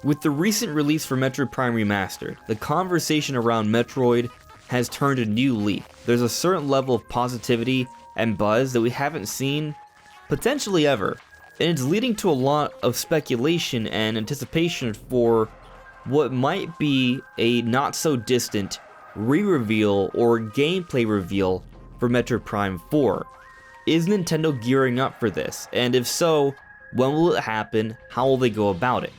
With the recent release for Metroid Prime Remastered, the conversation around Metroid has turned a new leaf. There's a certain level of positivity and buzz that we haven't seen potentially ever, and it's leading to a lot of speculation and anticipation for what might be a not so distant re-reveal or gameplay reveal for Metroid Prime 4. Is Nintendo gearing up for this? And if so, when will it happen? How will they go about it?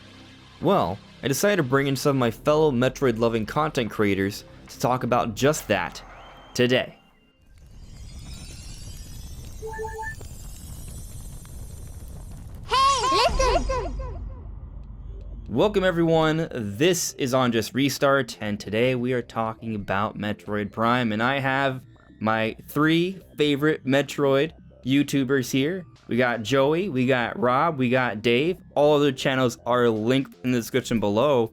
Well, I decided to bring in some of my fellow Metroid-loving content creators to talk about just that today. Hey, listen! Welcome everyone, this is On Just Restart, and today we are talking about Metroid Prime, and I have my three favorite Metroid YouTubers here. We got Joey, we got Rob, we got Dave. All other channels are linked in the description below.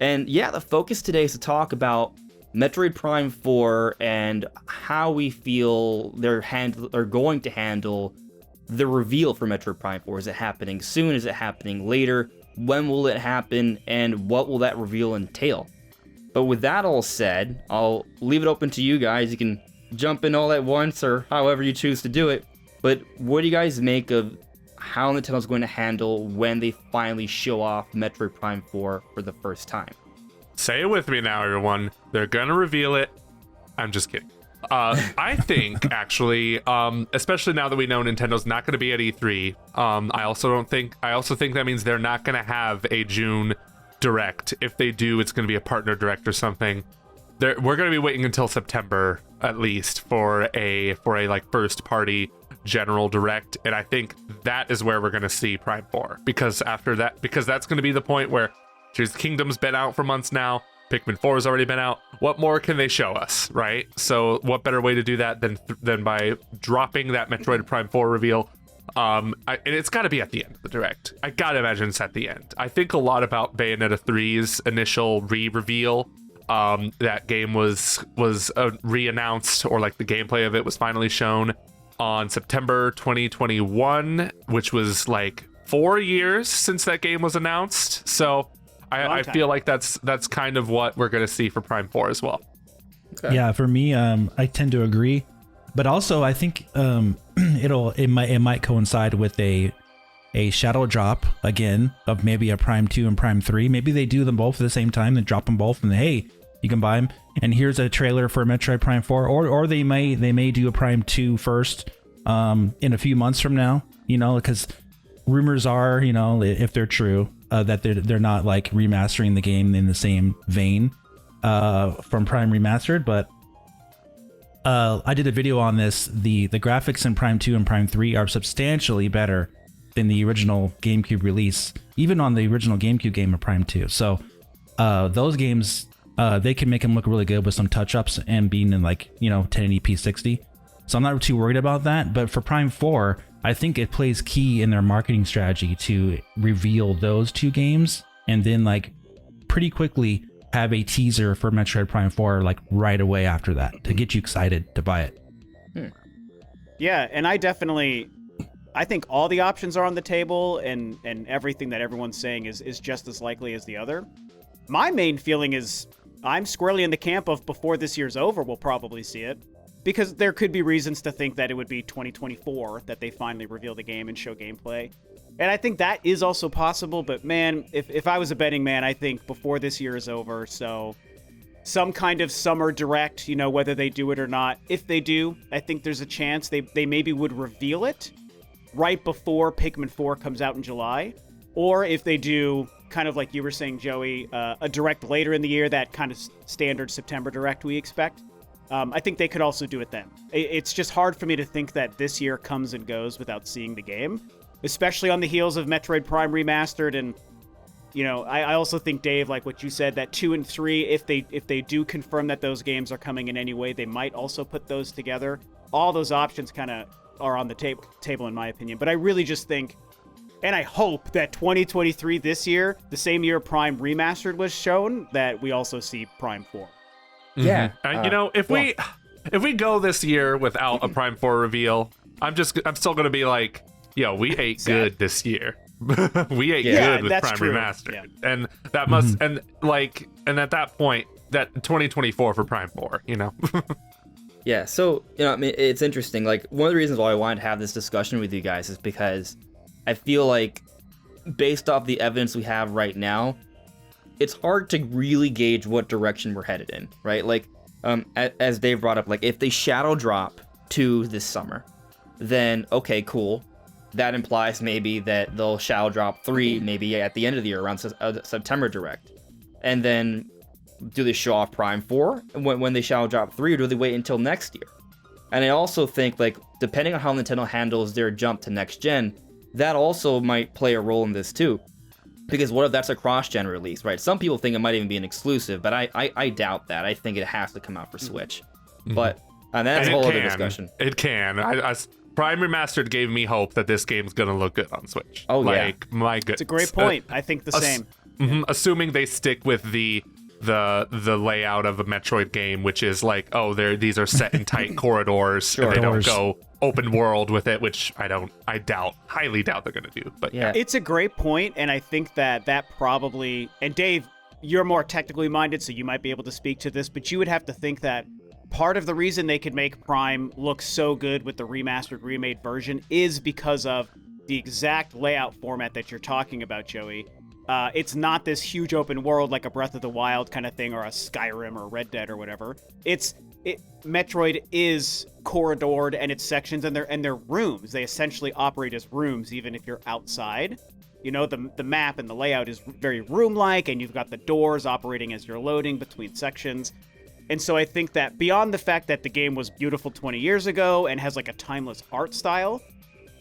And yeah, the focus today is to talk about Metroid Prime 4 and how we feel they're going to handle the reveal for Metroid Prime 4. Is it happening soon? Is it happening later? When will it happen? And what will that reveal entail? But with that all said, I'll leave it open to you guys. You can jump in all at once or however you choose to do it. But what do you guys make of how Nintendo's going to handle when they finally show off Metroid Prime 4 for the first time? Say it with me now, everyone. They're gonna reveal it. I'm just kidding. I think, actually, especially now that we know Nintendo's not going to be at E3, I also think that means they're not going to have a June Direct. If they do, it's going to be a partner Direct or something. We're going to be waiting until September, at least, for a like first party general Direct, and I think that is where we're going to see Prime 4, because that's going to be the point where Tears of the Kingdom's been out for months now. Pikmin 4 has already been out. What more can they show us, right? So what better way to do that than by dropping that Metroid Prime 4 reveal? And it's got to be at the end of the Direct. I gotta imagine it's at the end. I think a lot about Bayonetta 3's initial re-reveal. That game was re-announced, or like the gameplay of it was finally shown on September 2021, which was like 4 years since that game was announced. So I feel like that's kind of what we're going to see for Prime 4 as well. Okay. Yeah, for me, I tend to agree, but also I think it might coincide with a shadow drop again of maybe a Prime 2 and Prime 3. Maybe they do them both at the same time and drop them both, and hey, you can buy them. And here's a trailer for Metroid Prime 4, or they may do a Prime 2 first in a few months from now. You know, because rumors are, you know, if they're true, that they're not like remastering the game in the same vein from Prime Remastered, but I did a video on this. The graphics in Prime 2 and Prime 3 are substantially better than the original GameCube release, even on the original GameCube game of Prime 2. So those games, they can make them look really good with some touch-ups and being in like, you know, 1080p 60. So I'm not too worried about that. But for Prime 4, I think it plays key in their marketing strategy to reveal those two games and then like pretty quickly have a teaser for Metroid Prime 4 like right away after that to get you excited to buy it. Yeah, and I think all the options are on the table, and everything that everyone's saying is just as likely as the other. My main feeling is I'm squarely in the camp of before this year's over, we'll probably see it. Because there could be reasons to think that it would be 2024 that they finally reveal the game and show gameplay. And I think that is also possible, but man, if I was a betting man, I think before this year is over, so some kind of summer Direct, you know, whether they do it or not. If they do, I think there's a chance they maybe would reveal it right before Pikmin 4 comes out in July. Or if they do, kind of like you were saying, Joey, a Direct later in the year, that kind of standard September Direct we expect. I think they could also do it then. It's just hard for me to think that this year comes and goes without seeing the game, especially on the heels of Metroid Prime Remastered. And, you know, I also think, Dave, like what you said, that 2 and 3, if they do confirm that those games are coming in any way, they might also put those together. All those options kind of are on the table, in my opinion. But I really just think, and I hope that 2023, this year, the same year Prime Remastered was shown, that we also see Prime 4. Yeah. You know, if we go this year without a Prime 4 reveal, I'm still gonna be like, yo, we ate good this year. We ate Yeah, good with that's Prime true. Remastered, Yeah. and that must and at that point, that 2024 for Prime 4, you know. Yeah, so, I mean, it's interesting. Like, one of the reasons why I wanted to have this discussion with you guys is because I feel like, based off the evidence we have right now, it's hard to really gauge what direction we're headed in, right? Like, as Dave brought up, like, if they shadow drop 2 this summer, then, okay, cool. That implies maybe that they'll shadow drop 3 maybe at the end of the year, around September Direct. And then, do they show off Prime 4 when they shadow drop 3, or do they wait until next year? And I also think, like, depending on how Nintendo handles their jump to next gen, that also might play a role in this too. Because what if that's a cross-gen release, right? Some people think it might even be an exclusive, but I doubt that. I think it has to come out for Switch. But and that's a whole other discussion. It can. Prime Remastered gave me hope that this game's gonna look good on Switch. Oh, yeah. Like, my goodness. It's a great point. I think the same. Assuming they stick with the layout of a Metroid game, which is like, these are set in tight corridors, and they don't go open world with it, which highly doubt they're gonna do. But yeah, It's a great point, and I think that probably, and Dave, you're more technically minded, so you might be able to speak to this, but you would have to think that part of the reason they could make Prime look so good with the remastered, remade version is because of the exact layout format that you're talking about, Joey. It's not this huge open world like a Breath of the Wild kind of thing, or a Skyrim or Red Dead or whatever. Metroid is corridored, and it's sections, and they're rooms. They essentially operate as rooms, even if you're outside. You know, the map and the layout is very room-like, and you've got the doors operating as you're loading between sections. And so I think that beyond the fact that the game was beautiful 20 years ago and has like a timeless art style,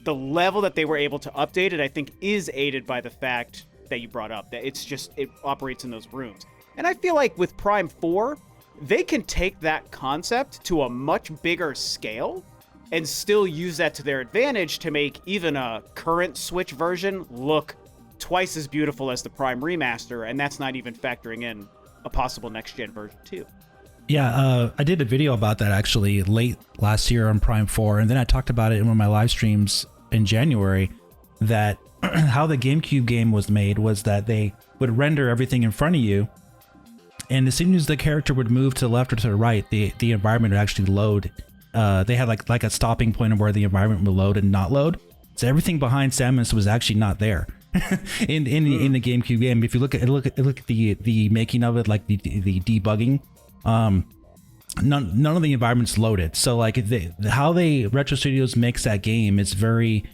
the level that they were able to update it, I think, is aided by the fact that you brought up, that it operates in those rooms. And I feel like with Prime 4, they can take that concept to a much bigger scale and still use that to their advantage to make even a current Switch version look twice as beautiful as the Prime Remaster, and that's not even factoring in a possible next-gen version too. Yeah, I did a video about that actually late last year on Prime 4, and then I talked about it in one of my live streams in January, that how the GameCube game was made was that they would render everything in front of you, and as soon as the character would move to the left or to the right, the environment would actually load. They had like a stopping point of where the environment would load and not load. So everything behind Samus was actually not there in the GameCube game. If you look at the making of it, like the debugging, none of the environments loaded. So like how Retro Studios makes that game is very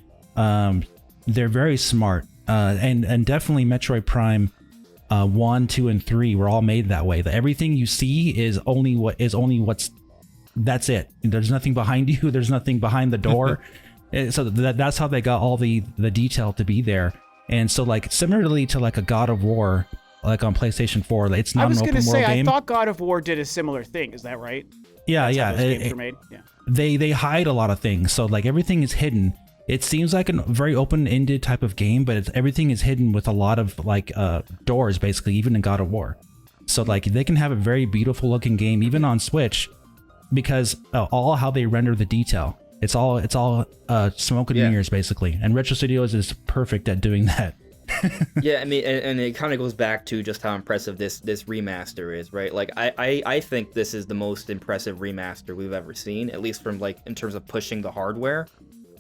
they're very smart, and definitely Metroid Prime 1, 2, and 3 were all made that way. That everything you see is only what's that's it. There's nothing behind you. There's nothing behind the door. So that's how they got all the detail to be there. And so like similarly to like a God of War, like on PlayStation 4, it's not an open world game. I thought God of War did a similar thing. Is that right? Yeah, That's yeah. how those games were made? Yeah. They hide a lot of things. So like everything is hidden. It seems like a very open-ended type of game, but everything is hidden with a lot of like doors, basically, even in God of War. So like they can have a very beautiful looking game even on Switch, because all how they render the detail. It's all smoke and mirrors basically, and Retro Studios is perfect at doing that. Yeah, I mean, and it kind of goes back to just how impressive this remaster is, right? Like, I think this is the most impressive remaster we've ever seen, at least from like in terms of pushing the hardware.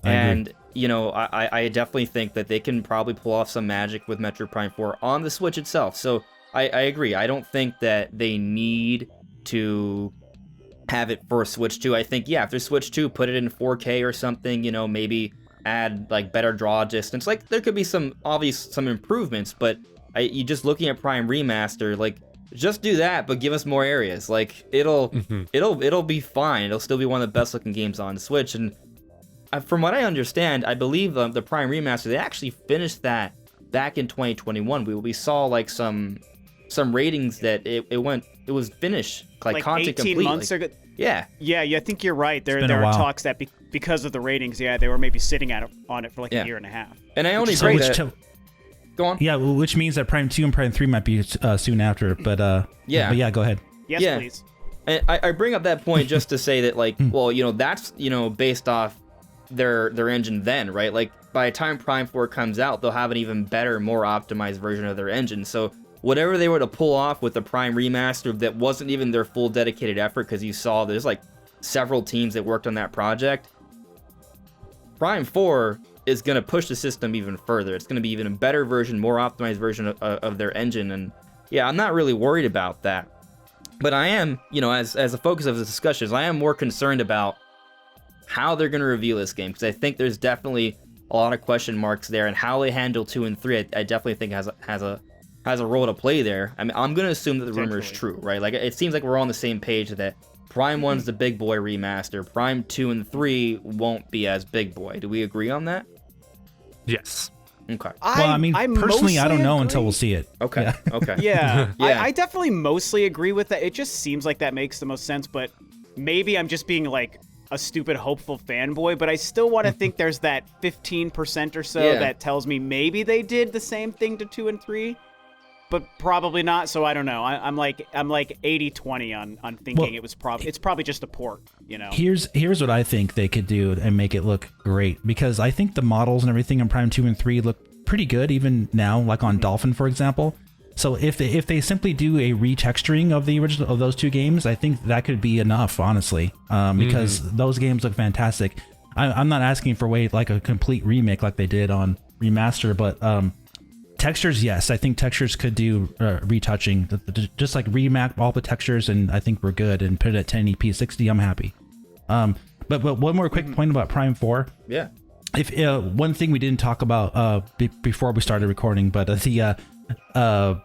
And you know, I definitely think that they can probably pull off some magic with Metroid Prime 4 on the Switch itself. So I agree. I don't think that they need to have it for Switch 2. I think, yeah, if there's Switch 2, put it in 4K or something, you know, maybe add like better draw distance. Like there could be some improvements, but you just looking at Prime Remaster, like just do that, but give us more areas. Like it'll be fine. It'll still be one of the best looking games on Switch. And from what I understand, I believe the Prime Remaster, they actually finished that back in 2021. We saw like some ratings that it was finished like content 18 completely. months ago. Yeah, I think you're right. There been a are while. talks that because of the ratings, they were maybe sitting on it for like a year and a half. And I only So agree which that. Go on. yeah, which means that Prime 2 and Prime 3 might be soon after. But Yeah. But yeah, go ahead. Yes, Yeah. please. And I bring up that point just to say that, like, well, you know, that's, you know, based off their engine then, right? Like by the time Prime 4 comes out, they'll have an even better, more optimized version of their engine. So whatever they were to pull off with the Prime Remaster that wasn't even their full dedicated effort, because you saw there's like several teams that worked on that project, Prime 4 is going to push the system even further. It's going to be even a better version, more optimized version of their engine. And yeah, I'm not really worried about that. But I am, as a focus of the discussions, I am more concerned about how they're going to reveal this game, because I think there's definitely a lot of question marks there, and how they handle 2 and 3, I definitely think has a role to play there. I mean, I'm going to assume that the rumor is true, right? Like, it seems like we're all on the same page that Prime 1's the big boy remaster. Prime 2 and 3 won't be as big boy. Do we agree on that? Yes. Okay. Well, I mean, personally, I don't know until we'll see it. Okay. Yeah. Okay. Yeah, Yeah. I definitely mostly agree with that. It just seems like that makes the most sense, but maybe I'm just being like a stupid hopeful fanboy, but I still want to think there's that 15% or so that tells me maybe they did the same thing to 2 and 3, but probably not. So I don't know. I'm like 80-20 on thinking it's probably just a port, Here's what I think they could do and make it look great, because I think the models and everything in Prime 2 and 3 look pretty good even now, like on Dolphin, for example. So if they simply do a retexturing of the original of those 2 games, I think that could be enough, honestly, because those games look fantastic. I'm not asking for like a complete remake like they did on Remaster, but textures, yes, I think textures could do retouching, just like remap all the textures, and I think we're good, and put it at 1080p 60. I'm happy. But one more quick point about Prime 4. Yeah. If one thing we didn't talk about before we started recording, but the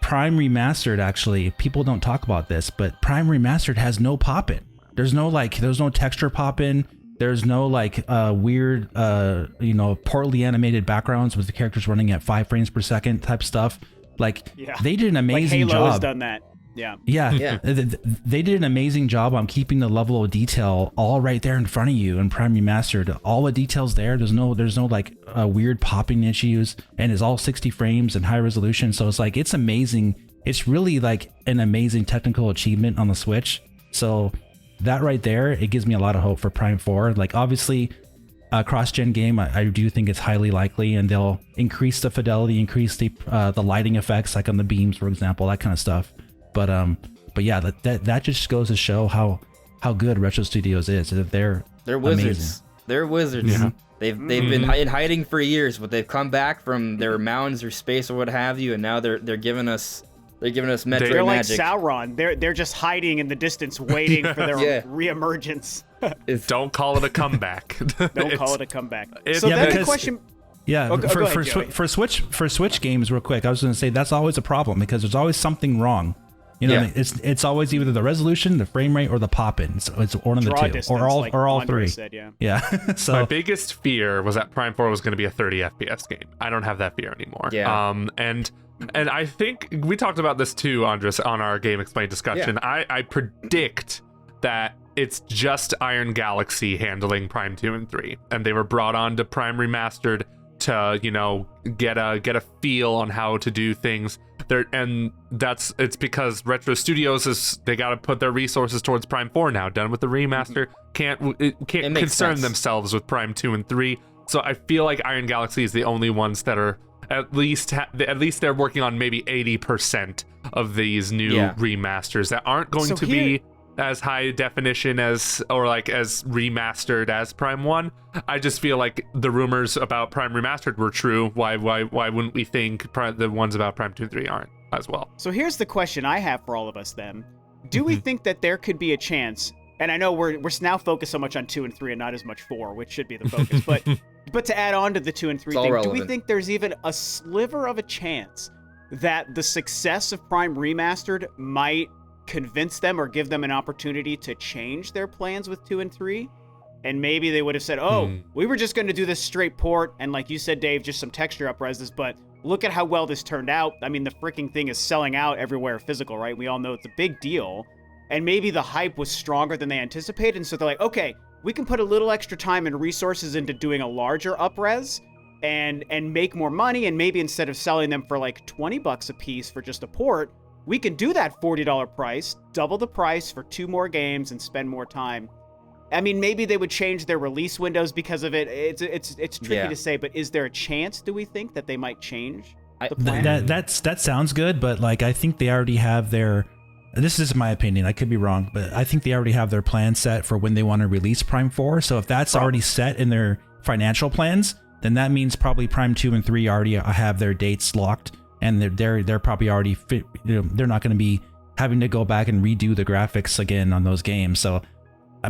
Prime Remastered, actually, people don't talk about this, but Prime Remastered has no pop-in. There's no texture pop-in. There's no weird, poorly animated backgrounds with the characters running at 5 frames per second type stuff. They did an amazing Halo job. has done that. Yeah. Yeah. They did an amazing job on keeping the level of detail all right there in front of you in Prime Remastered. All the details there. There's no weird popping issues, and it's all 60 frames and high resolution. So it's amazing. It's really an amazing technical achievement on the Switch. So that right there, it gives me a lot of hope for Prime 4. Obviously, a cross-gen game, I do think it's highly likely, and they'll increase the fidelity, increase the lighting effects, like on the beams, for example, that kind of stuff. But yeah, that just goes to show how good Retro Studios is. They're wizards. Amazing. They're wizards. Yeah. They've been in hiding for years, but they've come back from their mountains or space or what have you, and now they're giving us Metroid They're like magic. Sauron. They're just hiding in the distance, waiting for their reemergence. Don't call it a comeback. Don't call it a comeback. It's- So Yeah, then the because- question. Yeah, Go ahead, Joey. for Switch games, real quick, I was going to say that's always a problem, because there's always something wrong. What I mean? It's always either the resolution, the frame rate, or the pop-in. So it's one of the Draw two, distance, or all like or all Andre 3. said, yeah. Yeah. So My biggest fear was that Prime 4 was going to be a 30 FPS game. I don't have that fear anymore. Yeah. And I think we talked about this too, Andres, on our GameXplain discussion. Yeah. I predict that it's just Iron Galaxy handling Prime 2 and 3, and they were brought on to Prime Remastered to get a feel on how to do things there, and it's because Retro Studios they got to put their resources towards Prime 4 now, done with the remaster. Can't concern sense. themselves with Prime 2 and 3. So I feel like Iron Galaxy is the only ones that are at least they're working on maybe 80% of these new remasters that aren't going to be as high definition as remastered as Prime 1. I just feel like the rumors about Prime Remastered were true. Why wouldn't we think the ones about Prime 2 and 3 aren't as well? So here's the question I have for all of us then. Do we think that there could be a chance, and I know we're now focused so much on 2 and 3 and not as much 4, which should be the focus, but to add on to the 2 and 3 It's all thing, do relevant. we think there's even a sliver of a chance that the success of Prime Remastered might convince them or give them an opportunity to change their plans with 2 and 3? And maybe they would have said, we were just going to do this straight port, and like you said, Dave, just some texture upreses, but look at how well this turned out. I mean, the freaking thing is selling out everywhere physical, right? We all know it's a big deal. And maybe the hype was stronger than they anticipated, and so they're like, okay, we can put a little extra time and resources into doing a larger upres and make more money, and maybe instead of selling them for like $20 a piece for just a port, we can do that $40 price, double the price for 2 more games, and spend more time. I mean, maybe they would change their release windows because of it. It's tricky to say, but is there a chance, do we think, that they might change the plan? That sounds good, but like I think they already have their. This is my opinion. I could be wrong, but I think they already have their plan set for when they want to release Prime 4. So if that's already set in their financial plans, then that means probably Prime 2 and 3 already have their dates locked, and they're probably already fit. They're not going to be having to go back and redo the graphics again on those games. So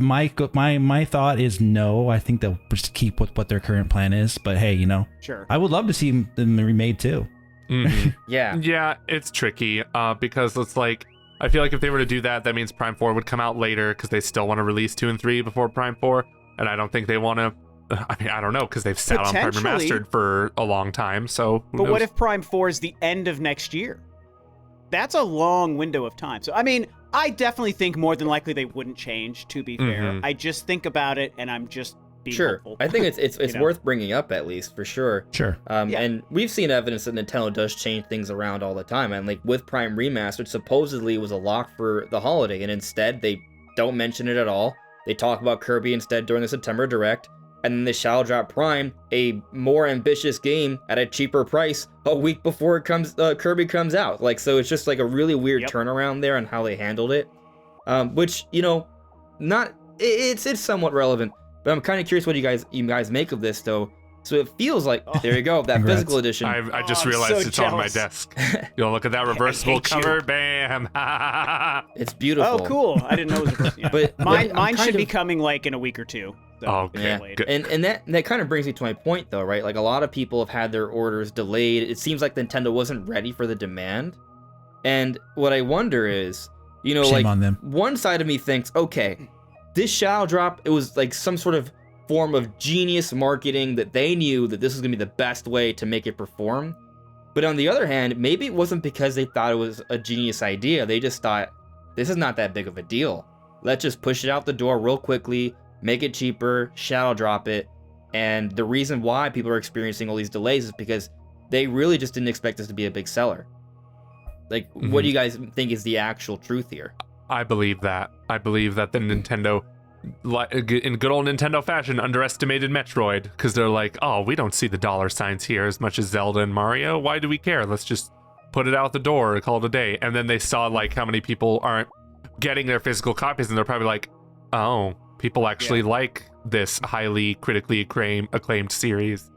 my thought is no. I think they'll just keep with what their current plan is. But hey, Sure. I would love to see them remade too. Mhm. Yeah. It's tricky because it's like, I feel like if they were to do that, that means Prime 4 would come out later because they still want to release 2 and 3 before Prime 4. And I don't think they want to. I mean, I don't know, because they've sat on Prime Remastered for a long time. So, but what if Prime 4 is the end of next year? That's a long window of time. So, I mean, I definitely think more than likely they wouldn't change, to be fair. I just think about it, and I'm just being hopeful. I think it's worth bringing up, at least, for sure. Sure. And we've seen evidence that Nintendo does change things around all the time. And like with Prime Remastered, supposedly it was a lock for the holiday, and instead they don't mention it at all. They talk about Kirby instead during the September Direct. And then they shall drop Prime, a more ambitious game at a cheaper price, a week before Kirby comes out. Like, so it's just like a really weird turnaround there on how they handled it. Which, it's somewhat relevant. But I'm kind of curious what you guys make of this, though. So it feels like, there you go, that Congrats. physical edition. I just realized so it's on my jealous. desk. Look at that reversible hate you. cover. Bam. It's beautiful. Oh, cool. I didn't know it was But mine should be coming like in a week or two. So Oh, it's yeah. late. Good. And that kind of brings me to my point, though, right? Like, a lot of people have had their orders delayed. It seems like Nintendo wasn't ready for the demand. And what I wonder is, Shame on them. one side of me thinks, okay, this Shadow Drop, it was like some sort of form of genius marketing that they knew that this was going to be the best way to make it perform. But on the other hand, maybe it wasn't because they thought it was a genius idea. They just thought, this is not that big of a deal. Let's just push it out the door real quickly, make it cheaper, Shadow Drop it. And the reason why people are experiencing all these delays is because they really just didn't expect this to be a big seller. Like, what do you guys think is the actual truth here? I believe that. I believe that the Nintendo, in good old Nintendo fashion, underestimated Metroid, because they're like, oh, we don't see the dollar signs here as much as Zelda and Mario. Why do we care? Let's just put it out the door and call it a day. And then they saw like how many people aren't getting their physical copies, and they're probably like, oh, people actually like this highly critically acclaimed series.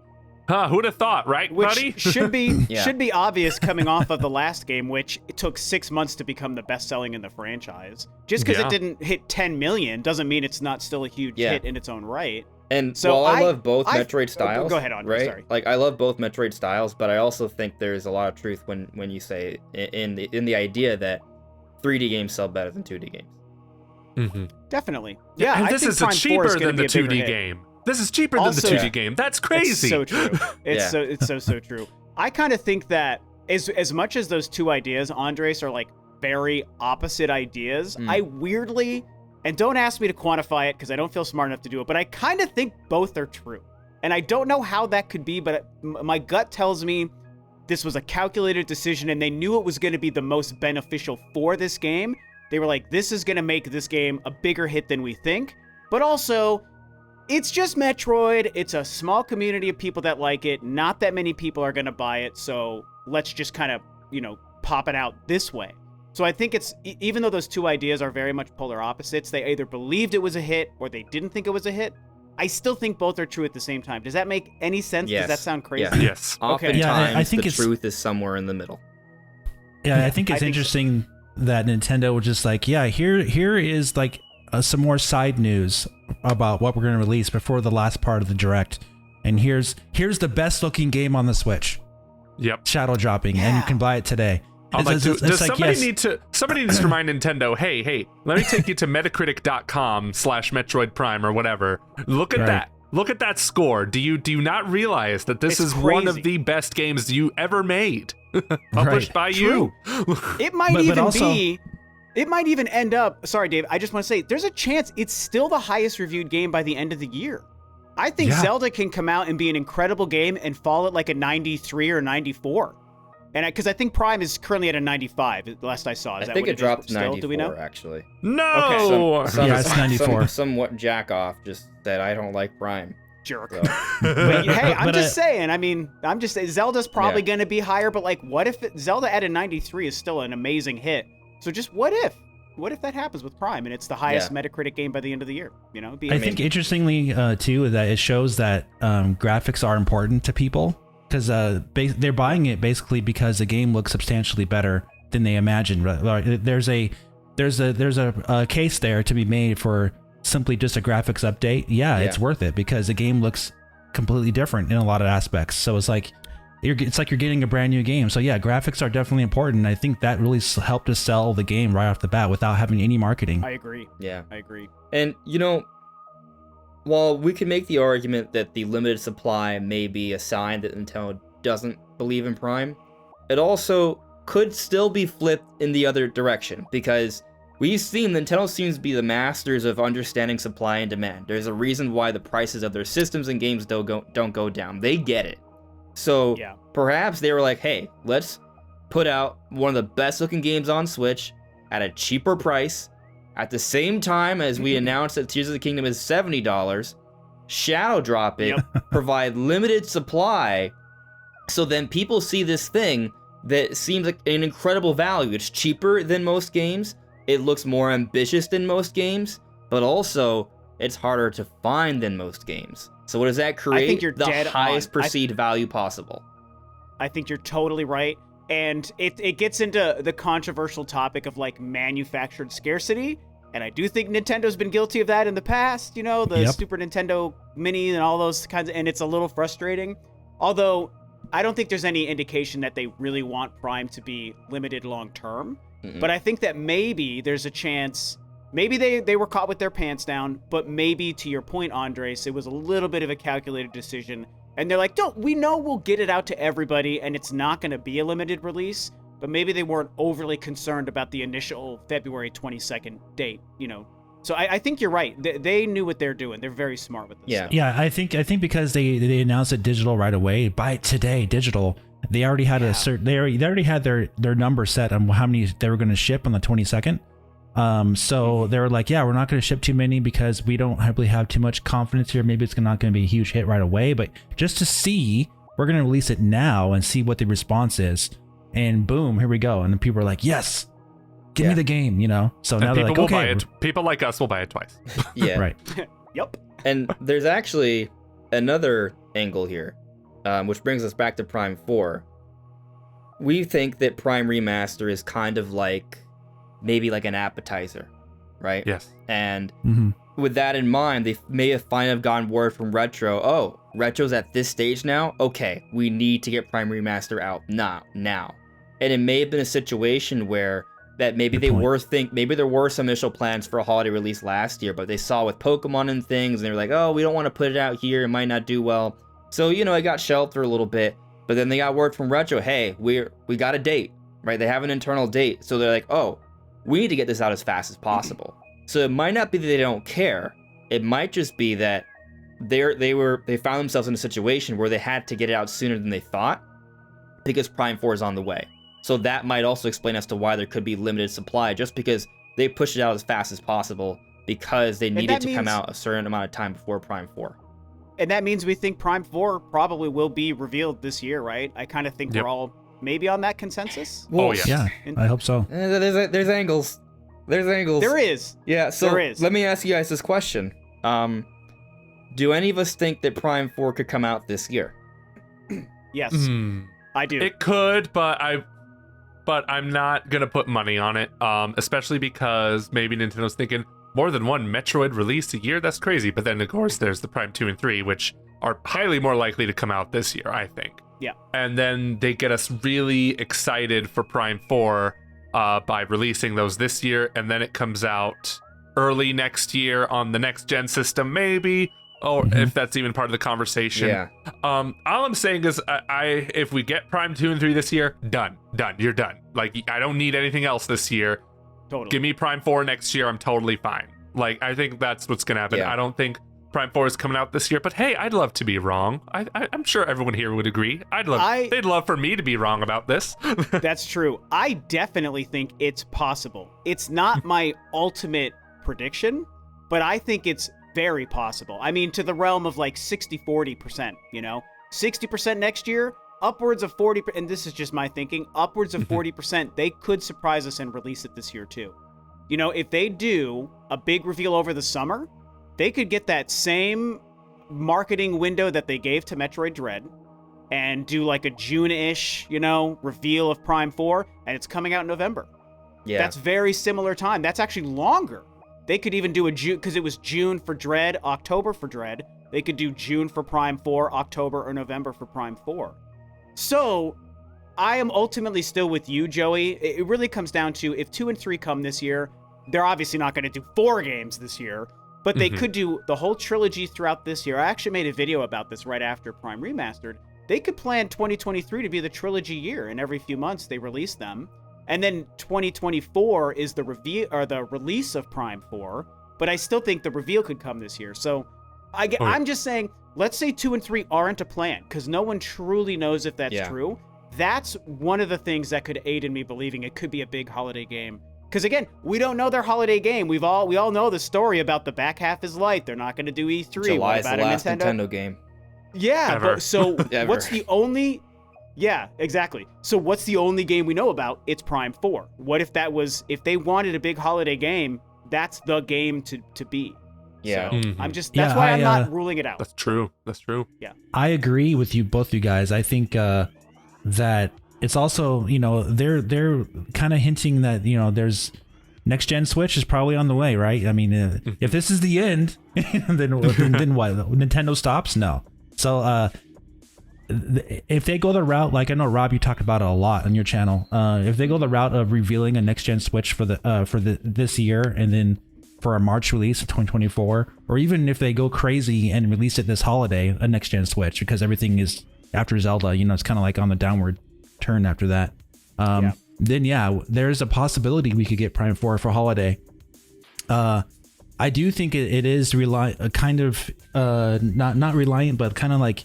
Huh, who'd have thought, right, Which buddy? should be Yeah. should be obvious coming off of the last game, which it took 6 months to become the best selling in the franchise. Just because Yeah. it didn't hit 10 million doesn't mean it's not still a huge Yeah. hit in its own right. And So while I I- love both I- Metroid styles, go ahead, Andre, right? sorry. Like, I love both Metroid styles, but I also think there's a lot of truth when you say in the idea that 3D games sell better than 2D games. Mhm. Definitely. Yeah, and I this think is Prime 4 cheaper is gonna than be the a bigger 2D hit. game. This is cheaper Also- than the 2D game. That's crazy. It's so true. It's Yeah. so true. I kind of think that as much as those two ideas, Andres, are like very opposite ideas, I weirdly, and don't ask me to quantify it because I don't feel smart enough to do it, but I kind of think both are true. And I don't know how that could be, but my gut tells me this was a calculated decision and they knew it was going to be the most beneficial for this game. They were like, this is going to make this game a bigger hit than we think, but also it's just Metroid. It's a small community of people that like it. Not that many people are going to buy it. So let's just kind of, pop it out this way. So I think it's, even though those two ideas are very much polar opposites, they either believed it was a hit or they didn't think it was a hit. I still think both are true at the same time. Does that make any sense? Yes. Does that sound crazy? Yeah. Yes. Oftentimes, Yeah, I think the it's- truth is somewhere in the middle. Yeah, I think it's I think so. interesting that Nintendo was just like, yeah, here is like some more side news about what we're going to release before the last part of the direct, and here's the best looking game on the Switch, Yep. shadow dropping, and you can buy it today. I'm like, It's does like, somebody yes. somebody needs to remind Nintendo, hey, let me take you to metacritic.com/Metroid Prime or whatever. Look at Right. that. Look at that score. Do you not realize that this It's is one of crazy. the best games you ever made? Published Right. by you. It might But even also- be. It might even end up. Sorry, Dave. I just want to say there's a chance it's still the highest reviewed game by the end of the year. I think Yeah. Zelda can come out and be an incredible game and fall at like a 93 or 94. And because I think Prime is currently at a 95, the last I saw. Is I that think what it dropped to still? 94, Do we know? actually. No. Yeah, it's 94. Somewhat jack off just said I don't like Prime. Jerk. So. But hey, I'm But, just saying. I mean, I'm just saying Zelda's probably Yeah. going to be higher, but like, what if Zelda at a 93 is still an amazing hit? So just what if? What if that happens with Prime and it's the highest Metacritic game by the end of the year? You know, I think interestingly too that it shows that graphics are important to people because they're buying it basically because the game looks substantially better than they imagined. There's a case there to be made for simply just a graphics update. Yeah, it's worth it because the game looks completely different in a lot of aspects. So it's like you're getting a brand new game. So yeah, graphics are definitely important. I think that really helped us sell the game right off the bat without having any marketing. I agree. Yeah, I agree. And you know, while we can make the argument that the limited supply may be a sign that Nintendo doesn't believe in Prime, it also could still be flipped in the other direction because we've seen Nintendo seems to be the masters of understanding supply and demand. There's a reason why the prices of their systems and games don't go down. They get it. So perhaps they were like, hey, let's put out one of the best looking games on Switch at a cheaper price. At the same time as we announced that Tears of the Kingdom is $70, shadow drop it, provide limited supply, so then people see this thing that seems like an incredible value. It's cheaper than most games, it looks more ambitious than most games, but also it's harder to find than most games. So what does that create? I think you're the dead highest on. perceived value possible. I think you're totally right. And it gets into the controversial topic of like manufactured scarcity. And I do think Nintendo's been guilty of that in the past, you know, the Super Nintendo Mini and all those kinds of, and it's a little frustrating. Although I don't think there's any indication that they really want Prime to be limited long term. But I think that maybe there's a chance, maybe they were caught with their pants down, but maybe to your point, Andres, it was a little bit of a calculated decision. And they're like, we know we'll get it out to everybody and it's not going to be a limited release, but maybe they weren't overly concerned about the initial February 22nd date, you know. So I think you're right. They knew what they're doing. They're very smart with this stuff. Yeah, I think because they announced it digital right away, buy it today, digital. They already had a certain. They already had their number set on how many they were going to ship on the 22nd. So they were like, yeah, we're not going to ship too many because we don't really have too much confidence here. Maybe it's not going to be a huge hit right away, but just to see, we're going to release it now and see what the response is. And boom, here we go. And then people are like, yes, give me the game, you know? So and now they're like, okay. Buy it. People like us will buy it twice. Yeah. Right. Yep. And there's actually another angle here, which brings us back to Prime 4. We think that Prime Remaster is kind of like maybe like an appetizer, right? Yes. And with that in mind, they may have finally gotten word from Retro, oh, Retro's at this stage now? Okay, we need to get Prime Remaster out now. And it may have been a situation where that maybe there were some initial plans for a holiday release last year, but they saw with Pokemon and things, and they were like, oh, we don't want to put it out here, it might not do well. So, you know, it got shelved for a little bit, but then they got word from Retro, hey, we got a date, right? They have an internal date, so they're like, oh, we need to get this out as fast as possible. So it might not be that they don't care, it might just be that they found themselves in a situation where they had to get it out sooner than they thought, because Prime 4 is on the way. So that might also explain as to why there could be limited supply, just because they pushed it out as fast as possible because they needed to come out a certain amount of time before Prime 4. And that means we think Prime 4 probably will be revealed this year, right? I kind of think we're all maybe on that consensus. Well, yeah, I hope so. There's angles. There's angles. There is. Yeah, so there is. Let me ask you guys this question. Do any of us think that Prime 4 could come out this year? Yes, I do. It could, but I'm not gonna put money on it. Especially because maybe Nintendo's thinking more than one Metroid release a year. That's crazy. But then of course there's the Prime 2 and 3, which are highly more likely to come out this year, I think. Yeah. And then they get us really excited for Prime 4 by releasing those this year, and then it comes out early next year on the next gen system, maybe. Or if that's even part of the conversation. Yeah. All I'm saying is, if we get Prime 2 and 3 this year, done. You're done. Like, I don't need anything else this year. Totally. Give me Prime 4 next year. I'm totally fine. Like, I think that's what's gonna happen. Yeah. I don't think Prime 4 is coming out this year, but hey, I'd love to be wrong. I'm sure everyone here would agree. They'd love for me to be wrong about this. That's true. I definitely think it's possible. It's not my ultimate prediction, but I think it's very possible. I mean, to the realm of like 60-40%, 60% next year, upwards of 40%, and this is just my thinking, upwards of 40%, they could surprise us and release it this year too. If they do a big reveal over the summer, they could get that same marketing window that they gave to Metroid Dread and do like a June-ish, reveal of Prime 4, and it's coming out in November. Yeah. That's very similar time. That's actually longer. They could even do a June, because it was June for Dread, October for Dread. They could do June for Prime 4, October or November for Prime 4. So, I am ultimately still with you, Joey. It really comes down to, if 2 and 3 come this year, they're obviously not going to do 4 games this year, but they could do the whole trilogy throughout this year. I actually made a video about this right after Prime Remastered. They could plan 2023 to be the trilogy year, and every few months they release them. And then 2024 is the release of Prime 4, but I still think the reveal could come this year. So I'm just saying, let's say 2 and 3 aren't a plan, because no one truly knows if that's true. That's one of the things that could aid in me believing it could be a big holiday game. Because again, we don't know their holiday game. We all know the story about the back half is light. They're not going to do E3. July is the last Nintendo game. Yeah, Ever. but so Ever. what's the only... Yeah, exactly. So what's the only game we know about? It's Prime 4. What if if they wanted a big holiday game, that's the game to be. Yeah. So that's why I'm not ruling it out. That's true. Yeah. I agree with both you guys. I think that it's also, they're kind of hinting that, there's next gen Switch is probably on the way, right? I mean, if this is the end, then what? Nintendo stops? No. So if they go the route, like I know Rob, you talk about it a lot on your channel. If they go the route of revealing a next gen Switch for this year, and then for a March release of 2024, or even if they go crazy and release it this holiday, a next gen Switch, because everything is after Zelda, it's kind of like on the downward turn after that. Then there's a possibility we could get Prime 4 for holiday. I do think it is kind of not reliant, but kind of like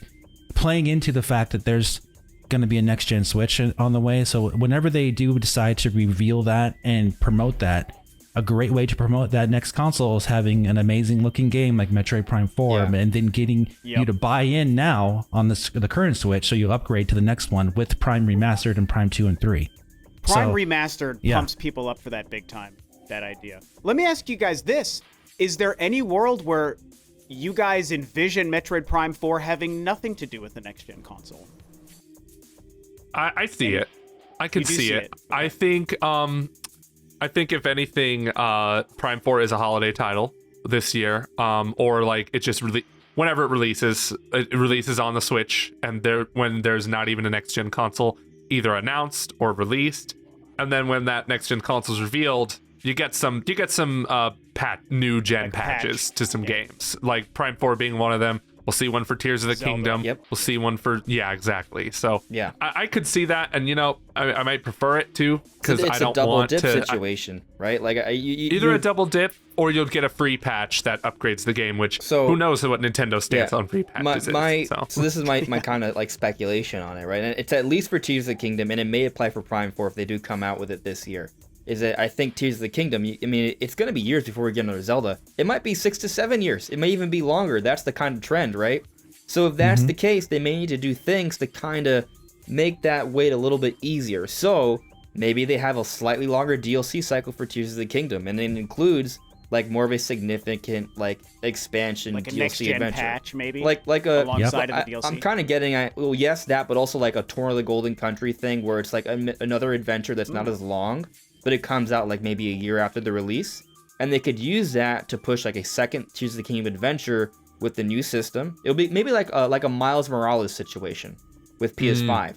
playing into the fact that there's going to be a next gen Switch on the way. So whenever they do decide to reveal that and promote that, a great way to promote that next console is having an amazing looking game like Metroid Prime 4, and then getting you to buy in now on the current Switch, so you'll upgrade to the next one with Prime Remastered and Prime 2 and 3. Prime Remastered pumps people up for that big time, that idea. Let me ask you guys this. Is there any world where you guys envision Metroid Prime 4 having nothing to do with the next gen console? I see it. I can see it. Okay. I think if anything, Prime 4 is a holiday title this year, or like it just whenever it releases on the Switch, and when there's not even a next gen console either announced or released, and then when that next gen console is revealed, you get some new gen patches to some games, like Prime 4 being one of them. We'll see one for Tears of the Zelda. Kingdom. Yep. We'll see one for exactly. So Yeah. I could see that, and I might prefer it too, because I don't it's a double want dip to situation, right? Like either a double dip, or you'll get a free patch that upgrades the game. Which who knows what Nintendo's stance on free patches is. So this is my kind of like speculation on it, right? And it's at least for Tears of the Kingdom, and it may apply for Prime 4 if they do come out with it this year. Is that I think Tears of the Kingdom, it's going to be years before we get another Zelda. It might be 6 to 7 years. It may even be longer. That's the kind of trend, right? So if that's the case, they may need to do things to kind of make that wait a little bit easier. So maybe they have a slightly longer DLC cycle for Tears of the Kingdom, and it includes like more of a significant like expansion, like a DLC next gen adventure, patch, maybe like a alongside of the DLC. I'm kind of getting at, well, yes, that, but also like a Tour of the Golden Country thing, where it's like another adventure that's not as long, but it comes out like maybe a year after the release, and they could use that to push like a second Tears of the Kingdom adventure with the new system. It'll be maybe like a Miles Morales situation with PS5.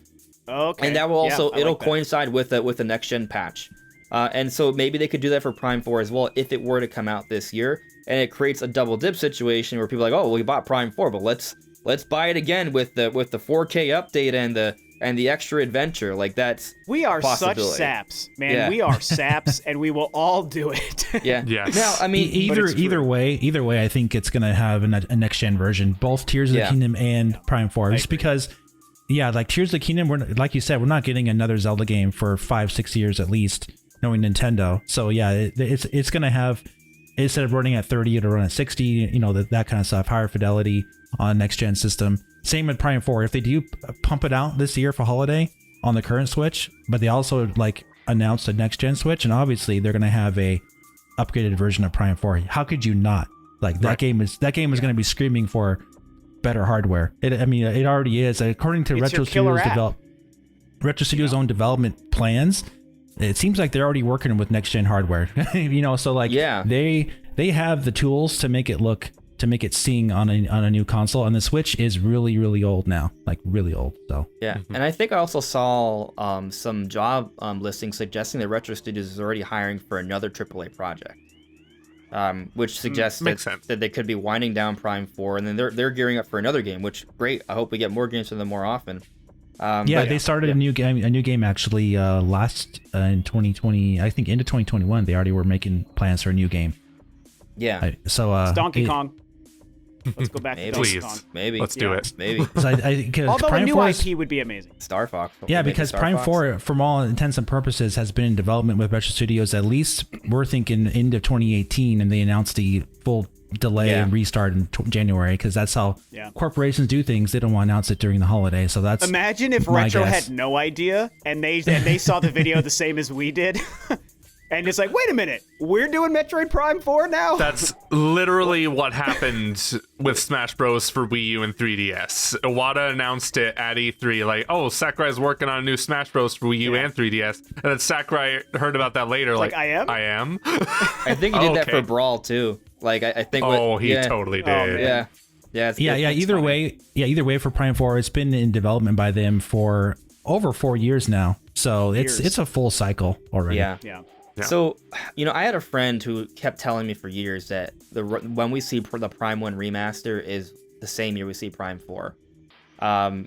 Okay. And that will also it'll like that. coincide with the next gen patch. And so maybe they could do that for Prime 4 as well if it were to come out this year. And it creates a double dip situation where people are like, oh, well, we bought Prime 4, but let's buy it again with the 4K update and the and the extra adventure, like that's We are such possibility. saps, man. Yeah. We are saps, and we will all do it. yeah. Yes. Now, I mean, Either way, I think it's gonna have a next gen version, both Tears of the Kingdom and Prime 4, just because. Yeah, like Tears of the Kingdom, like you said, we're not getting another Zelda game for 5-6 years at least, knowing Nintendo. So yeah, it's gonna have, instead of running at 30, it'll run at 60. You know, that kind of stuff, higher fidelity on next gen system. Same with Prime 4. If they do pump it out this year for holiday on the current Switch, but they also like announced a next gen Switch, and obviously they're gonna have a upgraded version of Prime 4. How could you not? Like that game is gonna be screaming for better hardware. It already is. According to Retro Studios' own development plans, it seems like they're already working with next gen hardware. You know, so like they have the tools to make it sing on a new console, and the Switch is really, really old now, like really old. So yeah, and I think I also saw some job listings suggesting that Retro Studios is already hiring for another AAA project, which suggests that they could be winding down Prime 4, and then they're gearing up for another game. Which great, I hope we get more games from them more often. They started a new game actually last in 2020. I think into 2021, they already were making plans for a new game. Yeah, It's Donkey Kong. Let's go back to Donkey Kong. Maybe. Let's do it. Maybe. Although Prime a new 4 IP would be amazing. Star Fox. Yeah, because Prime 4, from all intents and purposes, has been in development with Retro Studios. At least we're thinking end of 2018, and they announced the full delay and restart in January, because that's how corporations do things. They don't want to announce it during the holiday. So that's imagine if Retro had no idea and they saw the video the same as we did. And it's like, wait a minute, we're doing Metroid Prime 4 now? That's literally what happened with Smash Bros. For Wii U and 3DS. Iwata announced it at E3, like, oh, Sakurai's working on a new Smash Bros. For Wii U and 3DS. And then Sakurai heard about that later, like, I am? I am? I think he did that for Brawl, too. Like, I think... he totally did. Either way for Prime 4, it's been in development by them for over 4 years now. So it's a full cycle already. Yeah. Yeah. So, I had a friend who kept telling me for years that when we see the Prime 1 remaster is the same year we see Prime 4. I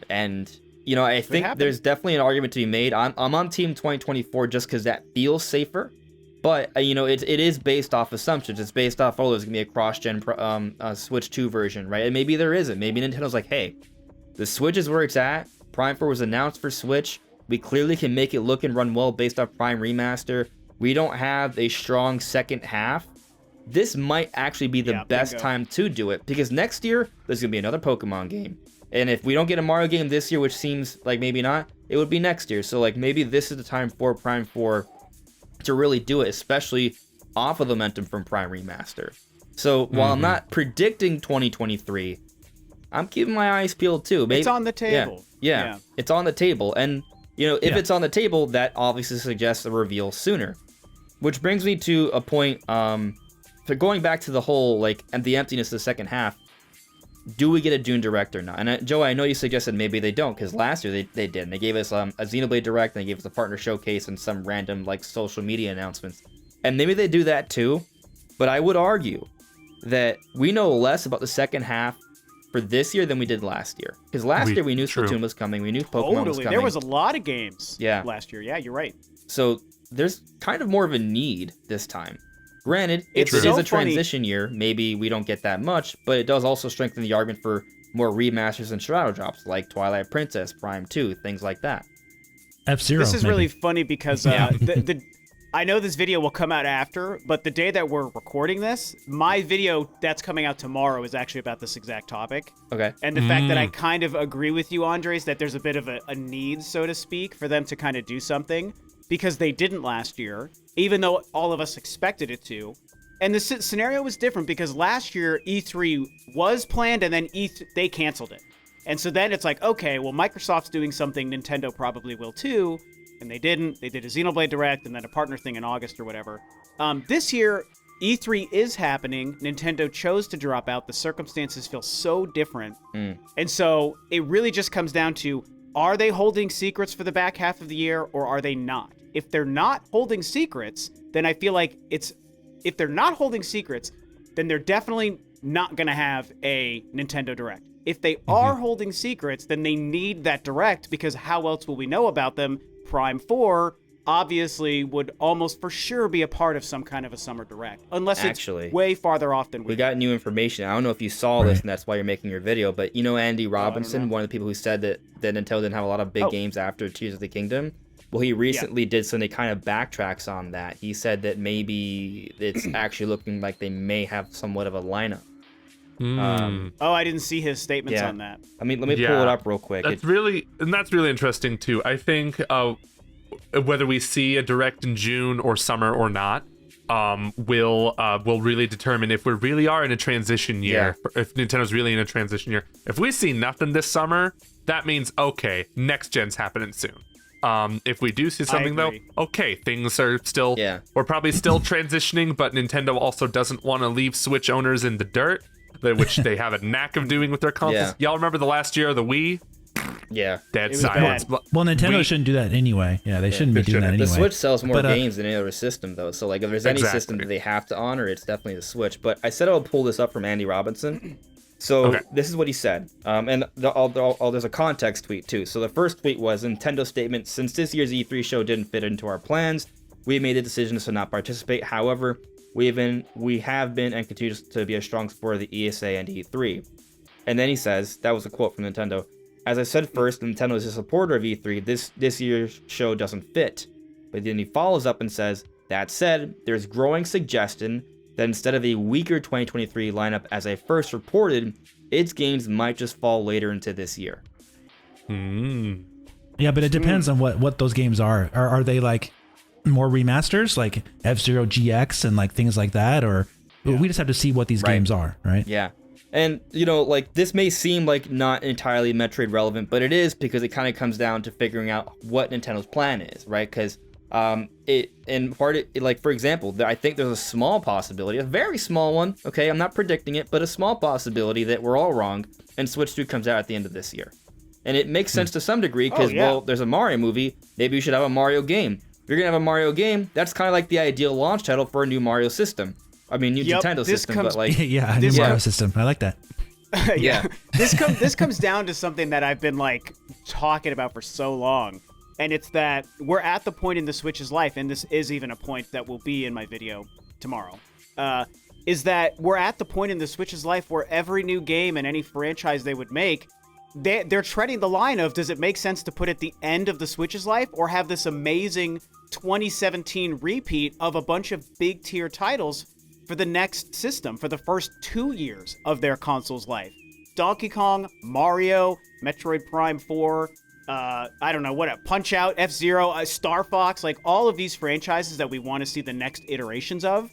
think there's definitely an argument to be made. I'm on Team 2024 just because that feels safer. But, it is based off assumptions. It's based off, there's going to be a cross-gen Switch 2 version, right? And maybe there isn't. Maybe Nintendo's like, hey, the Switch is where it's at. Prime 4 was announced for Switch. We clearly can make it look and run well based off Prime Remaster. We don't have a strong second half. This might actually be the best time to do it, because next year there's going to be another Pokemon game. And if we don't get a Mario game this year, which seems like maybe not, it would be next year. So like maybe this is the time for Prime 4 to really do it, especially off of the momentum from Prime Remaster. So while I'm not predicting 2023, I'm keeping my eyes peeled too. Maybe, it's on the table. Yeah, it's on the table. And, if it's on the table, that obviously suggests a reveal sooner. Which brings me to a point, for going back to the whole, and the emptiness of the second half, do we get a Dune Direct or not? And Joe, I know you suggested maybe they don't, because last year they did. And they gave us a Xenoblade Direct, and they gave us a partner showcase and some random, social media announcements. And maybe they do that too, but I would argue that we know less about the second half for this year than we did last year. Because last year we knew Splatoon was coming, we knew Pokemon was coming. There was a lot of games last year. Yeah, you're right. So there's kind of more of a need this time. Granted, if it is a transition year, maybe we don't get that much, but it does also strengthen the argument for more remasters and shadow drops, like Twilight Princess, Prime 2, things like that. F-Zero. This is really funny because I know this video will come out after, but the day that we're recording this, my video that's coming out tomorrow is actually about this exact topic. Okay. And the fact that I kind of agree with you, Andres, that there's a bit of a need, so to speak, for them to kind of do something. Because they didn't last year, even though all of us expected it to. And the scenario was different because last year E3 was planned and then they canceled it. And so then it's like, okay, well, Microsoft's doing something, Nintendo probably will too. And they didn't. They did a Xenoblade Direct and then a partner thing in August or whatever. This year, E3 is happening. Nintendo chose to drop out. The circumstances feel so different. And so it really just comes down to, are they holding secrets for the back half of the year or are they not? If they're not holding secrets, then I feel like if they're not holding secrets, then they're definitely not going to have a Nintendo Direct. If they are holding secrets, then they need that direct, because how else will we know about them? Prime 4 obviously would almost for sure be a part of some kind of a summer direct, unless Actually, it's way farther off than we got new information. I don't know if you saw this, and that's why you're making your video, but you know Andy Robinson, one of the people who said that Nintendo didn't have a lot of big games after Tears of the Kingdom? Well, he recently did something kind of backtracks on that. He said that maybe it's actually looking like they may have somewhat of a lineup. I didn't see his statements on that. I mean, let me pull it up real quick. That's really interesting too. I think whether we see a direct in June or summer or not, will really determine if we really are in a transition year. If Nintendo's really in a transition year. If we see nothing this summer, that means okay, next gen's happening soon. If we do see something though, okay, things are still we're probably still transitioning, but Nintendo also doesn't want to leave Switch owners in the dirt, which they have a knack of doing with their consoles. Y'all remember the last year of the Wii? Yeah. Dead silence. Well, Nintendo shouldn't do that anyway. Yeah, they shouldn't be doing that anyway. The Switch sells more games than any other system, though. So, like, if there's any system that they have to honor, it's definitely the Switch. But I said I would pull this up from Andy Robinson. So this is what he said. And there's a context tweet, too. So the first tweet was Nintendo statement, since this year's E3 show didn't fit into our plans, we made the decision to not participate. However, we have been and continue to be a strong supporter of the ESA and E3. And then he says, that was a quote from Nintendo, as I said first, Nintendo is a supporter of E3. This year's show doesn't fit. But then he follows up and says, that said, there's growing suggestion that instead of a weaker 2023 lineup as I first reported, its games might just fall later into this year. Yeah, but it depends on what those games are. Are they like more remasters, like F-Zero GX and like things like that? Or we just have to see what these games are, right? Yeah. And, you know, like, this may seem like not entirely Metroid relevant, but it is, because it kind of comes down to figuring out what Nintendo's plan is, right? Because for example, I think there's a small possibility, a very small one, okay, I'm not predicting it, but a small possibility that we're all wrong, and Switch 2 comes out at the end of this year. And it makes sense to some degree, because, well, there's a Mario movie, maybe you should have a Mario game. If you're going to have a Mario game, that's kind of like the ideal launch title for a new Mario system. I mean, new Nintendo system, but like... yeah, new Mario system. I like that. Yeah. This comes down to something that I've been, like, talking about for so long. And it's that we're at the point in the Switch's life, and this is even a point that will be in my video tomorrow, is that we're at the point in the Switch's life where every new game and any franchise they would make, they're treading the line of, does it make sense to put at the end of the Switch's life, or have this amazing 2017 repeat of a bunch of big tier titles for the next system, for the first 2 years of their console's life? Donkey Kong, Mario, Metroid Prime 4, I don't know, Punch-Out, F-Zero, Star Fox, like all of these franchises that we want to see the next iterations of.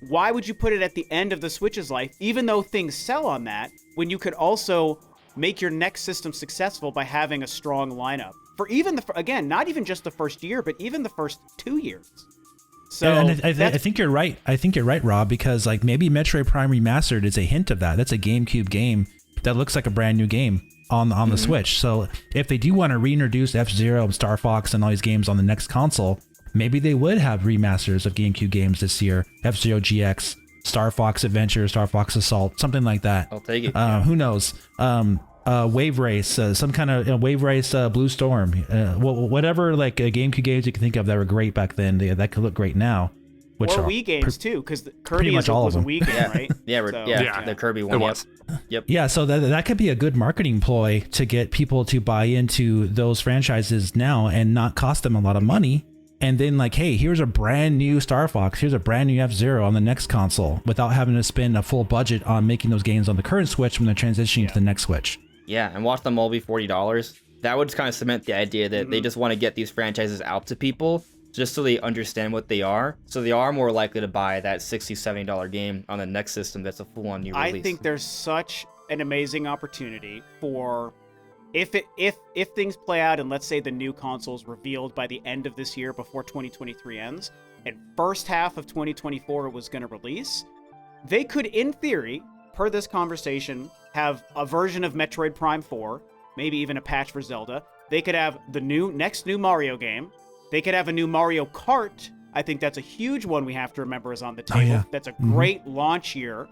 Why would you put it at the end of the Switch's life, even though things sell on that, when you could also make your next system successful by having a strong lineup? For even again, not even just the first year, but even the first 2 years. So I think you're right. I think you're right, Rob, because like maybe Metroid Prime Remastered is a hint of that. That's a GameCube game that looks like a brand new game on the Switch. So if they do want to reintroduce F-Zero, Star Fox, and all these games on the next console, maybe they would have remasters of GameCube games this year. F-Zero GX, Star Fox Adventure, Star Fox Assault, something like that. I'll take it. Who knows? Wave Race, some kind of Wave Race, Blue Storm, whatever like GameCube games you can think of that were great back then, that could look great now. Or Wii games too, because Kirby was a Wii game, right? The Kirby one. It was. Yep. Yeah, so that could be a good marketing ploy to get people to buy into those franchises now and not cost them a lot of money. And then like, hey, here's a brand new Star Fox, here's a brand new F-Zero on the next console, without having to spend a full budget on making those games on the current Switch when they're transitioning to the next Switch. Yeah, and watch them all be $40. That would kind of cement the idea that they just want to get these franchises out to people just so they understand what they are. So they are more likely to buy that $60, $70 game on the next system that's a full-on new release. I think there's such an amazing opportunity for, if things play out and let's say the new console's revealed by the end of this year before 2023 ends, and first half of 2024 it was going to release, they could, in theory, per this conversation, have a version of Metroid Prime 4, maybe even a patch for Zelda. They could have the next new Mario game. They could have a new Mario Kart. I think that's a huge one we have to remember is on the table. Oh, yeah. That's a great launch year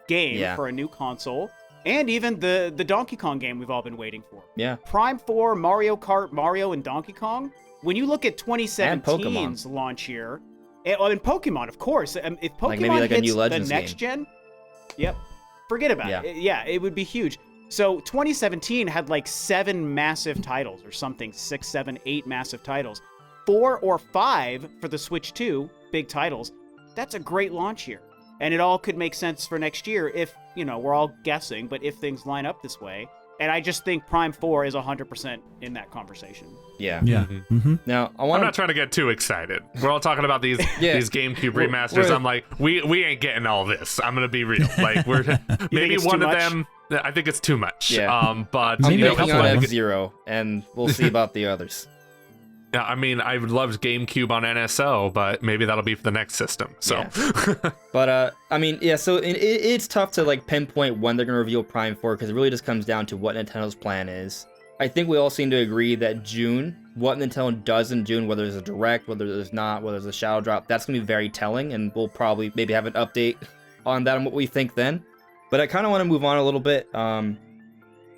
game for a new console. And even the Donkey Kong game we've all been waiting for. Yeah. Prime 4, Mario Kart, Mario, and Donkey Kong. When you look at 2017's launch year, and Pokemon, of course. If Pokemon maybe like a hits new the Legends next game. gen, yep, forget about it. Yeah, it would be huge. So 2017 had like 7 massive titles or something, 6, 7, 8 massive titles. 4 or 5 for the Switch 2, big titles. That's a great launch year. And it all could make sense for next year if, we're all guessing, but if things line up this way. And I just think Prime 4 is 100% in that conversation. Yeah. Yeah. Mm-hmm. Now, I'm not trying to get too excited. We're all talking about these GameCube remasters. I'm like, we ain't getting all this. I'm gonna be real. Like we're maybe one of them. I think it's too much. Yeah. But I'm Maybe a making couple on of them. F-Zero, and we'll see about the others. yeah, I mean, I would love GameCube on NSO, but maybe that'll be for the next system. So, But I mean, yeah. So it's tough to like pinpoint when they're gonna reveal Prime 4 because it really just comes down to what Nintendo's plan is. I think we all seem to agree that June, what Nintendo does in June, whether there's a direct, whether there's not, whether there's a shadow drop, that's gonna be very telling, and we'll probably maybe have an update on that and what we think then. But I kind of want to move on a little bit, kind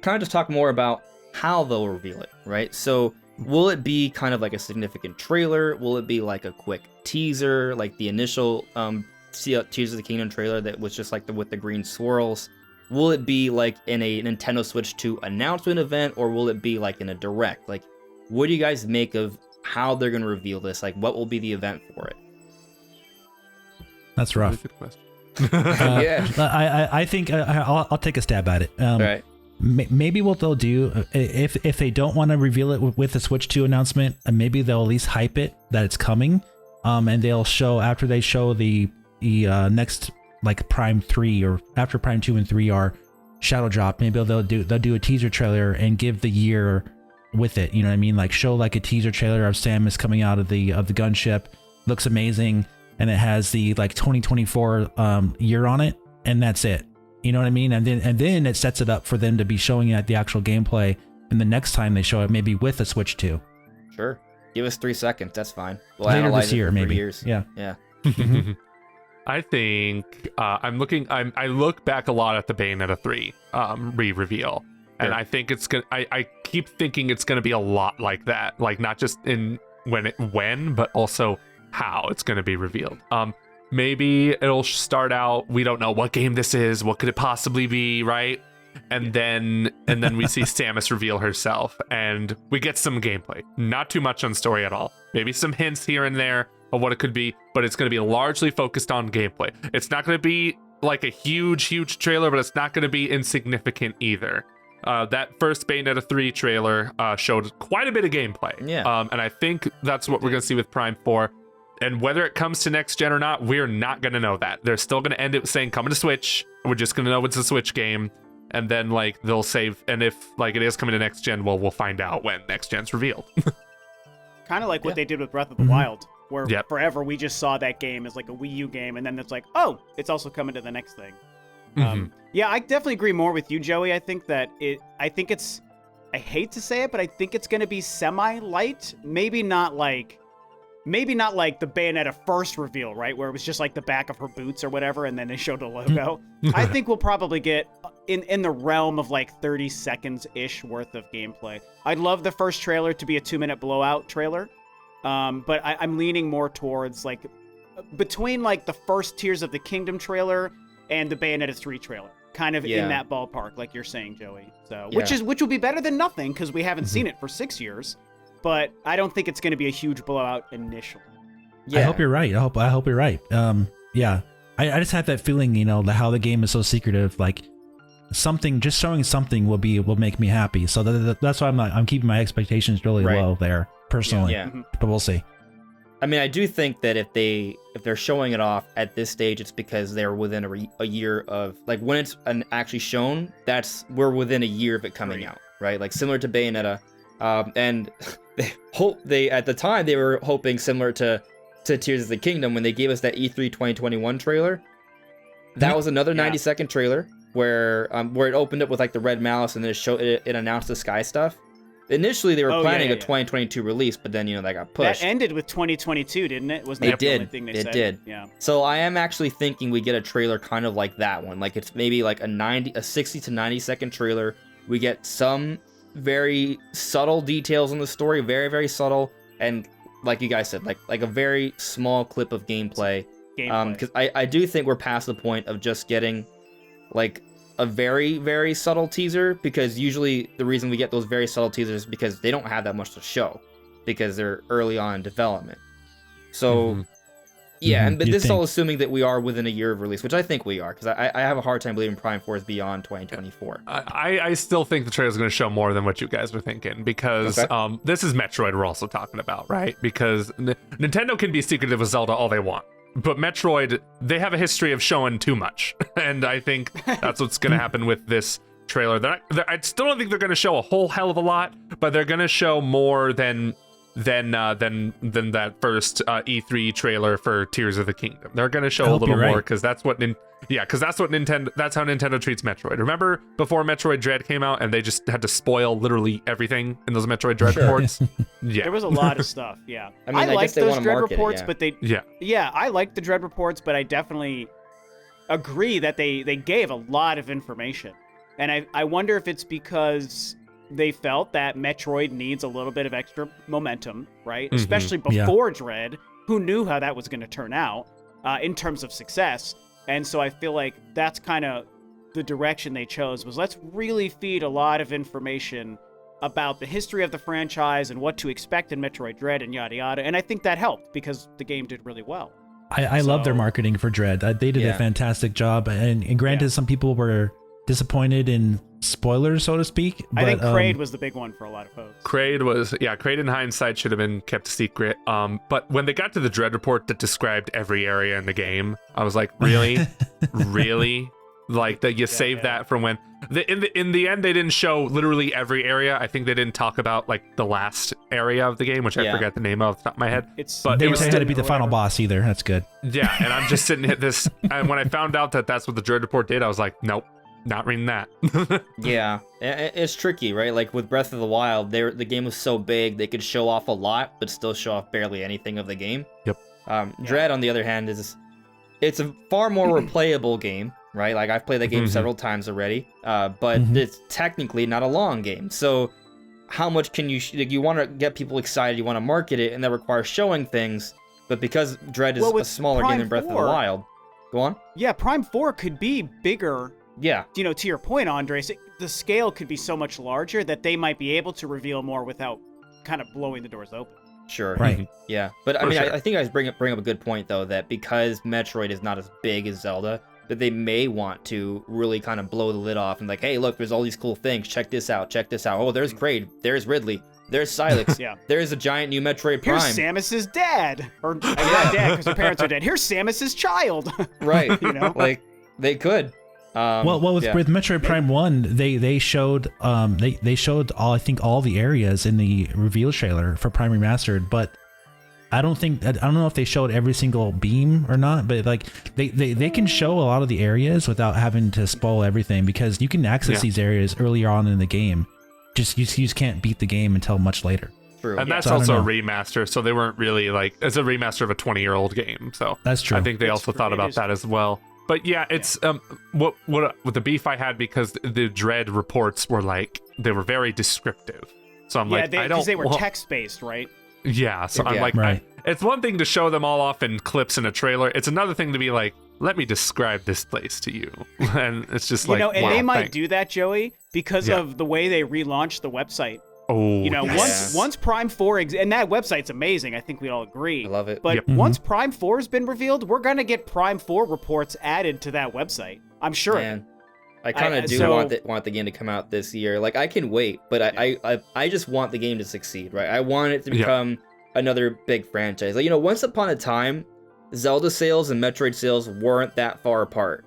of just talk more about how they'll reveal it, right? So will it be kind of like a significant trailer? Will it be like a quick teaser, like the initial Tears of the Kingdom trailer that was just like with the green swirls? Will it be like in a Nintendo Switch 2 announcement event, or will it be like in a direct? Like, what do you guys make of how they're going to reveal this? Like, what will be the event for it? That's rough. good question. Yeah. I think I'll take a stab at it. Right. Maybe what they'll do, if they don't want to reveal it with the Switch 2 announcement, maybe they'll at least hype it that it's coming, and they'll show after they show the next like Prime 3 or after Prime 2 and 3 are shadow drop. Maybe they'll do a teaser trailer and give the year with it. You know what I mean? Like show like a teaser trailer of Samus coming out of the gunship, looks amazing, and it has the like 2024 year on it, and that's it. You know what I mean? And then it sets it up for them to be showing it the actual gameplay, and the next time they show it, maybe with a Switch 2. Sure. Give us 3 seconds. That's fine. We'll Later analyze this it year, for 3 maybe. years. Yeah. Yeah. I think I look back a lot at the Bayonetta 3 re-reveal, and I think it's gonna. I keep thinking it's gonna be a lot like that, like not just in when, but also how it's gonna be revealed. Maybe it'll start out. We don't know what game this is. What could it possibly be, right? And then we see Samus reveal herself, and we get some gameplay. Not too much on story at all. Maybe some hints here and there of what it could be, but it's going to be largely focused on gameplay. It's not going to be like a huge trailer, but it's not going to be insignificant either. That first Bayonetta 3 trailer showed quite a bit of gameplay. Yeah. And I think that's what we're going to see with Prime 4. And whether it comes to next gen or not, we're not going to know that. They're still going to end it saying coming to Switch. We're just going to know it's a Switch game. And then like they'll save, and if like it is coming to next gen, well, we'll find out when next gen's revealed. Kind of like what they did with Breath of the Wild, where Yep. forever we just saw that game as like a Wii U game, and then it's like, oh, it's also coming to the next thing. Yeah, I definitely agree more with you, Joey. I think that I hate to say it, but I think it's going to be semi-light. Maybe not like the Bayonetta first reveal, right? Where it was just like the back of her boots or whatever, and then they showed the logo. I think we'll probably get in the realm of like 30 seconds-ish worth of gameplay. I'd love the first trailer to be a 2-minute blowout trailer, but I'm leaning more towards like between like the first Tears of the Kingdom trailer and the Bayonetta 3 trailer. Kind of in that ballpark, like you're saying, Joey. So, which will be better than nothing because we haven't seen it for 6 years. But I don't think it's going to be a huge blowout initially. Yeah. I hope you're right. I hope you're right. Yeah. I just have that feeling, how the game is so secretive. Like just showing something will make me happy. So that's why I'm keeping my expectations really low there personally. Yeah. But we'll see. I mean, I do think that if they're showing it off at this stage, it's because they're within a year of like when it's actually shown. We're within a year of it coming out, right? Like similar to Bayonetta, and they at the time they were hoping similar to Tears of the Kingdom when they gave us that E3 2021 trailer. That was another 90-second trailer where it opened up with like the red mouse and then it announced the Sky stuff. Initially, they were Oh, planning yeah, a yeah. 2022 release, but then that got pushed. That ended with 2022, didn't it? Wasn't It that the did. only thing they It said? did. Yeah. So I am actually thinking we get a trailer kind of like that one. Like it's maybe like a 60 to 90 second trailer. We get some very subtle details on the story, very, very subtle, and like you guys said, like a very small clip of gameplay. Because I do think we're past the point of just getting like a very, very subtle teaser, because usually the reason we get those very subtle teasers is because they don't have that much to show because they're early on in development. So yeah, but this is all assuming that we are within a year of release, which I think we are, because I have a hard time believing Prime 4 is beyond 2024. I still think the trailer's going to show more than what you guys were thinking, because this is Metroid we're also talking about, right? Because Nintendo can be secretive with Zelda all they want, but Metroid, they have a history of showing too much, and I think that's what's going to happen with this trailer. I still don't think they're going to show a whole hell of a lot, but they're going to show more than that first E3 trailer for Tears of the Kingdom. They're going to show a little more, because that's what Nintendo, that's how Nintendo treats Metroid. Remember before Metroid Dread came out and they just had to spoil literally everything in those Metroid Dread reports? Yeah. There was a lot of stuff, yeah. I mean, I like guess they those wanna Dread market it, reports, yeah. but they Yeah. I like the Dread reports, but I definitely agree that they gave a lot of information. And I wonder if it's because they felt that Metroid needs a little bit of extra momentum, right? Especially before Dread. Who knew how that was going to turn out in terms of success? And so I feel like that's kind of the direction they chose, was let's really feed a lot of information about the history of the franchise and what to expect in Metroid Dread and yada yada. And I think that helped, because the game did really well. I love their marketing for Dread. They did a fantastic job. And granted, some people were disappointed in spoilers, so to speak. But, I think Kraid was the big one for a lot of folks. Kraid in hindsight should have been kept a secret. But when they got to the Dread report that described every area in the game, I was like, really? Really? Like that you saved that from when in the end they didn't show literally every area. I think they didn't talk about like the last area of the game, which I forget the name of off the top of my head. But they didn't say how to beat the final boss either. That's good. Yeah, and I'm just sitting at this, and when I found out that that's what the Dread report did, I was like, nope. Not reading that. Yeah, it's tricky, right? Like with Breath of the Wild, the game was so big they could show off a lot, but still show off barely anything of the game. Yep. Dread, on the other hand, it's a far more replayable game, right? Like I've played that game several times already, but it's technically not a long game. So how much can you want to get people excited, you want to market it, and that requires showing things, but because Dread is a smaller game than Breath of the Wild. Go on. Yeah, Prime 4 could be bigger. Yeah. To your point, Andres, the scale could be so much larger that they might be able to reveal more without kind of blowing the doors open. Sure. Right. Yeah. But I mean, sure. I think I bring up a good point, though, that because Metroid is not as big as Zelda, that they may want to really kind of blow the lid off and like, hey, look, there's all these cool things. Check this out. Check this out. Oh, there's Kraid. There's Ridley. There's Silex. Yeah. There's a giant new Metroid Prime. Here's Samus's dad. Or not dad, because her parents are dead. Here's Samus's child. Right. Like, they could. With Metroid Prime 1, they showed they showed all the areas in the reveal trailer for Prime Remastered, but I don't know if they showed every single beam or not, but like they can show a lot of the areas without having to spoil everything, because you can access these areas earlier on in the game. You just can't beat the game until much later. True. And that's also a remaster, so they weren't really like, it's a remaster of a 20-year-old game, so that's true. I think they also thought about that as well. But yeah, it's what the beef I had, because the Dread reports were like, they were very descriptive. So I'm like, I don't, because they were text-based, right? Yeah, so I'm like, right. It's one thing to show them all off in clips in a trailer. It's another thing to be like, let me describe this place to you. And it's just like, and wow, they might do that, Joey, because of the way they relaunched the website. Oh, once Prime 4 and that website's amazing. I think we all agree. I love it. But once Prime 4 has been revealed, we're gonna get Prime 4 reports added to that website. I'm sure. Man, I kind of want the game to come out this year. Like I can wait, but I just want the game to succeed, right? I want it to become another big franchise. Like, once upon a time, Zelda sales and Metroid sales weren't that far apart.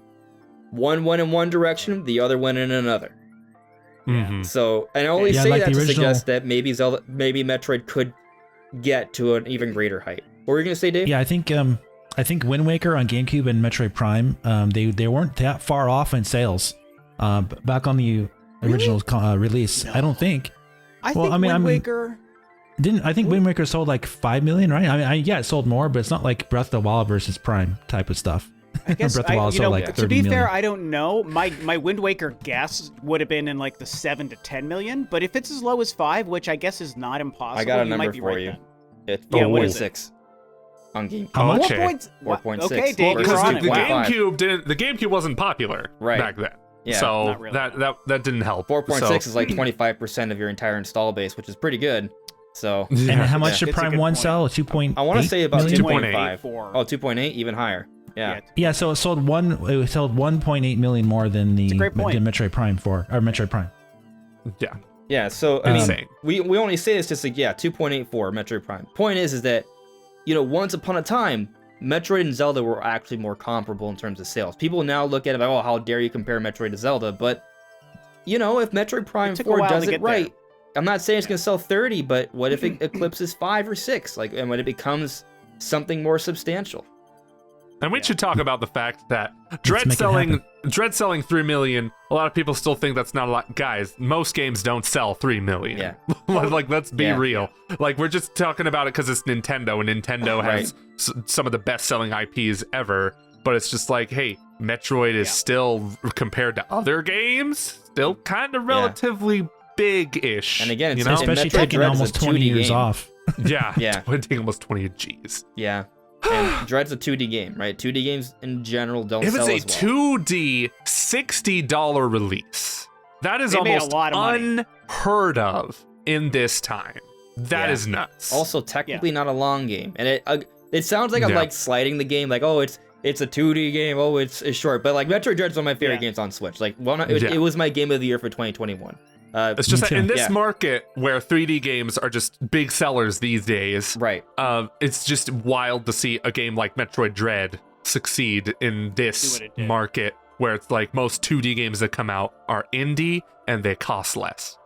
One went in one direction, the other went in another. So, and I only say that to suggest that maybe Metroid could get to an even greater height. What were you gonna say, Dave? Yeah, I think Wind Waker on GameCube and Metroid Prime, they weren't that far off in sales. Back on the original release, I don't think. I Well, think I mean, Wind Waker. I think Wind Waker sold like 5 million, right? I mean, yeah, it sold more, but it's not like Breath of the Wild versus Prime type of stuff. I guess Breath of the Wild sold like 30 to be million. fair, I don't know. My Wind Waker guess would have been in like the 7 to 10 million, but if it's as low as 5, which I guess is not impossible, I got a you might number be for right you. then. It's Yeah, what is 4.6 on GameCube. How much? Okay. 4.6 Okay, Dave, versus you're on Because it. the Wow. GameCube wasn't popular Right. back then. Yeah. So Not really. that didn't help. 4.6 So, is like 25% of your entire install base, which is pretty good. So And how much did It's a Prime good 1 point. sell? 2.8 I want to say about million? 2.5. 2.84. Oh, 2.8, even higher. Yeah. Yeah, so it sold 1.8 million more than the a great point. Metroid Prime 4 or Metroid Prime. yeah. Yeah, so I mean, Insane. we only say this just like 2.84 Metroid Prime. Point is that once upon a time, Metroid and Zelda were actually more comparable in terms of sales. People now look at it like, oh, how dare you compare Metroid to Zelda? But if Metroid Prime took a 4 while does to it get there. right, I'm not saying it's gonna sell 30, but what if it eclipses 5 or 6? Like, and when it becomes something more substantial? And we should talk about the fact that Dread make it selling 3 million. A lot of people still think that's not a lot. Guys, most games don't sell 3 million. Yeah. Like, let's be Yeah. real. Like, we're just talking about it because it's Nintendo, and Nintendo has some of the best-selling IPs ever. But it's just like, hey, Metroid is still, compared to other games, still kind of relatively big-ish. And again, it's Especially Metroid taking Dread is a almost 20 2D years game. off. Yeah, Yeah. It would take almost 20 G's. Yeah. And Dread's a 2D game, right? 2D games in general don't If sell it's a as well. 2D $60 release, that is They made a almost lot of money. unheard of in this time. That Yeah. is nuts. Also, technically not a long game, and it sounds like I'm Yeah. like slighting the game, like, oh, it's a 2D game, oh, it's short, but like Metroid Dread's one of my favorite games on Switch. Like, it was my game of the year for 2021. It's just Me that in too. this market where 3D games are just big sellers these days, Right. it's just wild to see a game like Metroid Dread succeed in this what it did. market where it's like most 2D games that come out are indie and they cost less.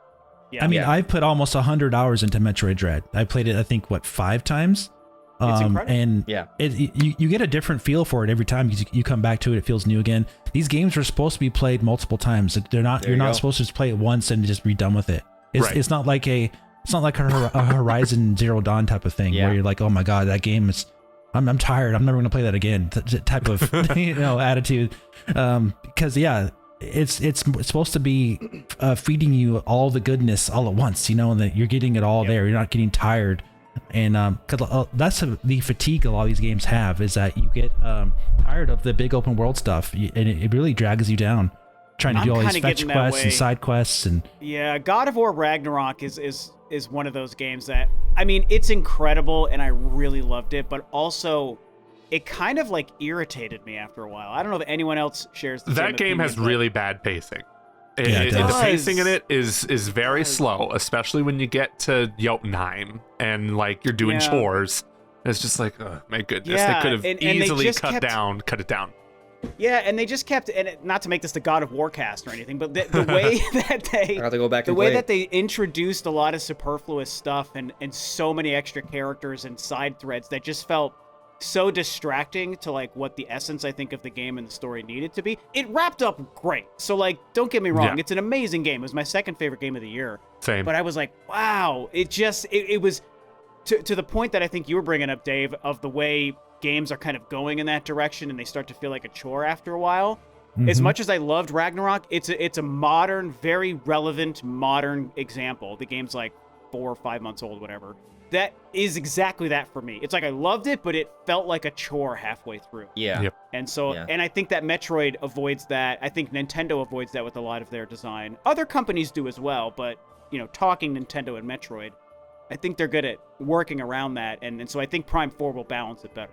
Yeah. I mean, Yeah. I've put almost 100 hours into Metroid Dread. I played it, I think, 5 times? It's incredible. And Yeah. you get a different feel for it every time because you come back to it. It feels new again. These games are supposed to be played multiple times. They're not. There You're you not go. supposed to just play it once and just be done with it. It's Right. it's not like a Horizon Zero Dawn type of thing Yeah. where you're like, oh my god, that game is. I'm tired. I'm never gonna play that again. Type of attitude. Because it's supposed to be feeding you all the goodness all at once. And that you're getting it all there. You're not getting tired. And cause that's the fatigue a lot of these games have, is that you get tired of the big open world stuff, and it really drags you down trying to I'm do all these kinda fetch getting that quests and way. side quests and Yeah, God of War Ragnarok is one of those games that, I mean, it's incredible and I really loved it, but also it kind of like irritated me after a while. I don't know if anyone else shares the same That game has opinion, but- really bad pacing. Yeah, it The does. pacing in it is very slow, especially when you get to Jotunheim and like you're doing Yeah. chores. It's just like, oh, my goodness, Yeah, they could have and they easily just cut kept- it down. Yeah, and they just kept, not to make this the God of War cast or anything, but the way that they, I have to go back the and way play that it. they introduced a lot of superfluous stuff and so many extra characters and side threads that just felt so distracting to like what the essence I think of the game and the story needed to be. It wrapped up great. So like, don't get me wrong, Yeah. it's an amazing game. It was my second favorite game of the year. Same. But I was like, wow, it was to the point that I think you were bringing up, Dave, of the way games are kind of going in that direction and they start to feel like a chore after a while. As much as I loved Ragnarok, it's a modern, very relevant modern example. The game's like 4 or 5 months old, whatever. That is exactly that for me. It's like I loved it, but it felt like a chore halfway through. Yeah. Yep. And so, Yeah. and I think that Metroid avoids that. I think Nintendo avoids that with a lot of their design. Other companies do as well, but, talking Nintendo and Metroid, I think they're good at working around that. And so I think Prime 4 will balance it better.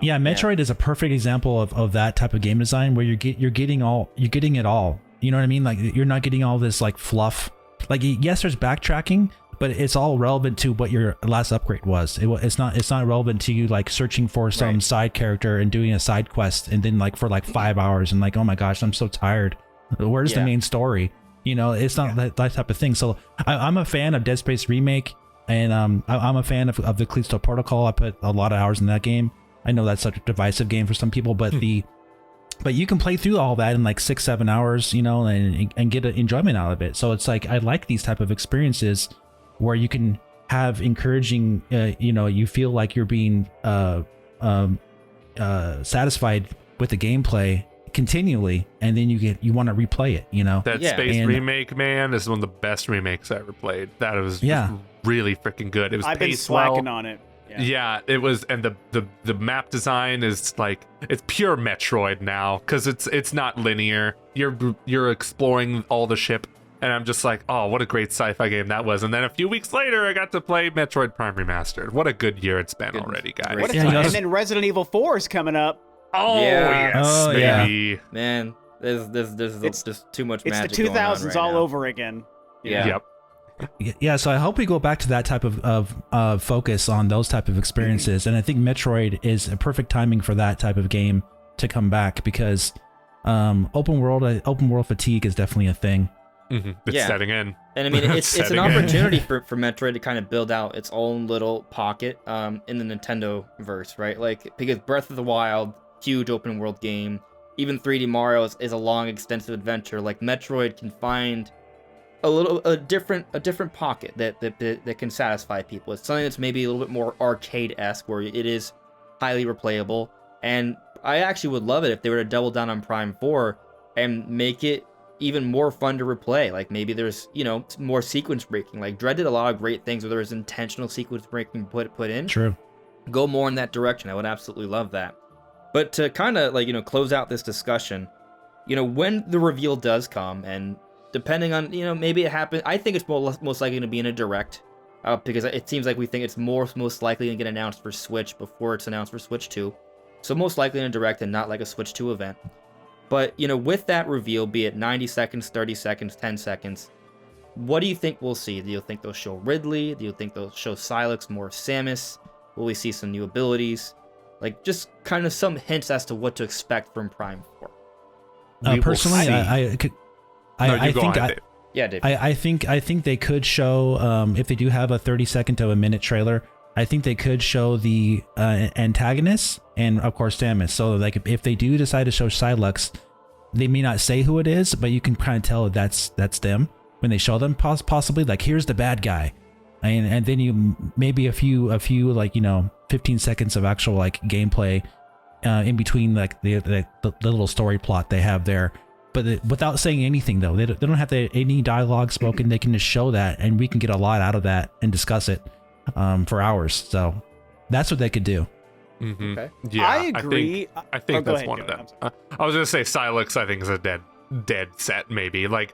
yeah, Metroid is a perfect example of that type of game design where you're getting it all. You know what I mean? Like, you're not getting all this like fluff. Like, yes, there's backtracking, but it's all relevant to what your last upgrade was. It's not relevant to you like searching for some side character and doing a side quest and then like for like 5 hours and like, oh my gosh, I'm so tired. Where's the main story? It's not that type of thing. So I'm a fan of Dead Space Remake, and I'm a fan of the Callisto Protocol. I put a lot of hours in that game. I know that's such a divisive game for some people, but but you can play through all that in like 6-7 hours, and get an enjoyment out of it. So it's like, I like these type of experiences where you can have encouraging, you feel like you're being satisfied with the gameplay continually, and then you want to replay it, That Space remake, man, is one of the best remakes I ever played. That was really freaking good. It was I've been paced slacking well. on it. Yeah, it was, and the map design is like, it's pure Metroid now, because it's not linear. You're exploring all the ship, and I'm just like, oh, what a great sci-fi game that was. And then a few weeks later, I got to play Metroid Prime Remastered. What a good year it's been already, guys. What a time. And then Resident Evil 4 is coming up. Oh yes, baby. Man, there's just too much magic. It's the 2000s all over again. Yep. Yeah, so I hope we go back to that type of focus on those type of experiences, and I think Metroid is a perfect timing for that type of game to come back, because open world fatigue is definitely a thing. Mm-hmm. It's setting in, and I mean it's an opportunity for Metroid to kind of build out its own little pocket in the Nintendo verse, right? Like, because Breath of the Wild, huge open world game, even 3D Mario is a long, extensive adventure. Like, Metroid can find a different pocket that can satisfy people. It's something that's maybe a little bit more arcade-esque, where it is highly replayable. And I actually would love it if they were to double down on Prime 4 and make it even more fun to replay. Like, maybe there's, more sequence breaking. Like, Dread did a lot of great things where there was intentional sequence breaking put in. True. Go more in that direction. I would absolutely love that. But to kind of close out this discussion, when the reveal does come, and depending on, maybe it happens, I think it's most likely to be in a direct, because it seems like we think it's most likely to get announced for Switch before it's announced for Switch 2. So most likely in a direct and not like a Switch 2 event. But, with that reveal, be it 90 seconds, 30 seconds, 10 seconds, what do you think we'll see? Do you think they'll show Ridley? Do you think they'll show Silex, more Samus? Will we see some new abilities? Like, just kind of some hints as to what to expect from Prime 4. Personally, I think they could show, if they do have a 30-second to a minute trailer, I think they could show the antagonists and, of course, Samus. So, like, if they do decide to show Silex, they may not say who it is, but you can kind of tell that's them when they show them. Possibly, like, here's the bad guy, and then you maybe a few 15 seconds of actual gameplay in between, like the little story plot they have there. But without saying anything, though, they don't have any dialogue spoken. They can just show that, and we can get a lot out of that and discuss it for hours. So that's what they could do. Mm-hmm. Okay. Yeah, I agree. I think that's ahead, one of them. I was gonna say Silex, I think, is a dead set, maybe. Again,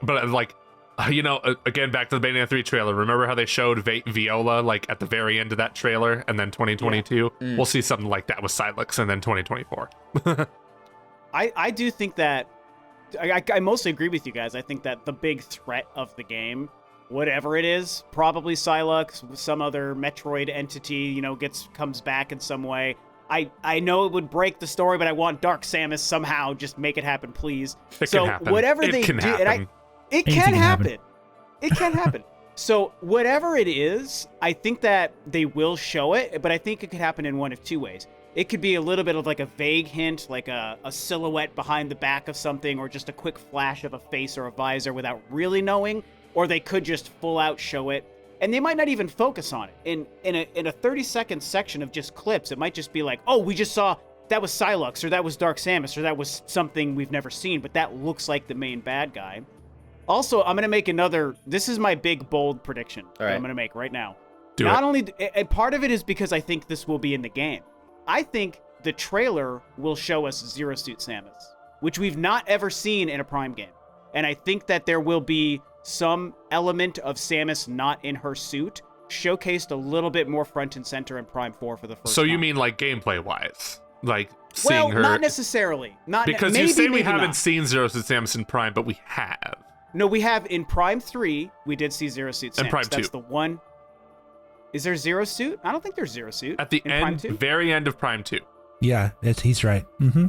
back to the Bayonetta 3 trailer. Remember how they showed Viola at the very end of that trailer, and then 2022? Yeah. We'll see something like that with Silex, and then 2024. I do think that I mostly agree with you guys. I think that the big threat of the game, whatever it is, probably Silex, some other Metroid entity, comes back in some way. I know it would break the story, but I want Dark Samus somehow. Just make it happen, please. It can happen. Whatever it they can do, happen. It can happen. It can happen. So whatever it is, I think that they will show it, but I think it could happen in one of two ways. It could be a little bit of like a vague hint, like a silhouette behind the back of something, or just a quick flash of a face or a visor without really knowing, or they could just full out show it. And they might not even focus on it. In a 30-second section of just clips, it might just be like, oh, we just saw that was Silex, or that was Dark Samus, or that was something we've never seen, but that looks like the main bad guy. Also, I'm going to make this is my big, bold prediction that I'm going to make right now. And part of it is because I think this will be in the game. I think the trailer will show us Zero Suit Samus, which we've not ever seen in a Prime game. And I think that there will be some element of Samus not in her suit showcased a little bit more front and center in Prime 4 for the first time. So you mean gameplay-wise? Seeing her... not necessarily. Because you say we haven't seen Zero Suit Samus in Prime, but we have. No, we have in Prime 3, we did see Zero Suit Samus. And Prime 2. That's the one. Is there Zero Suit? I don't think there's Zero Suit. At the end, very end of Prime 2. Yeah, he's right. Mm-hmm.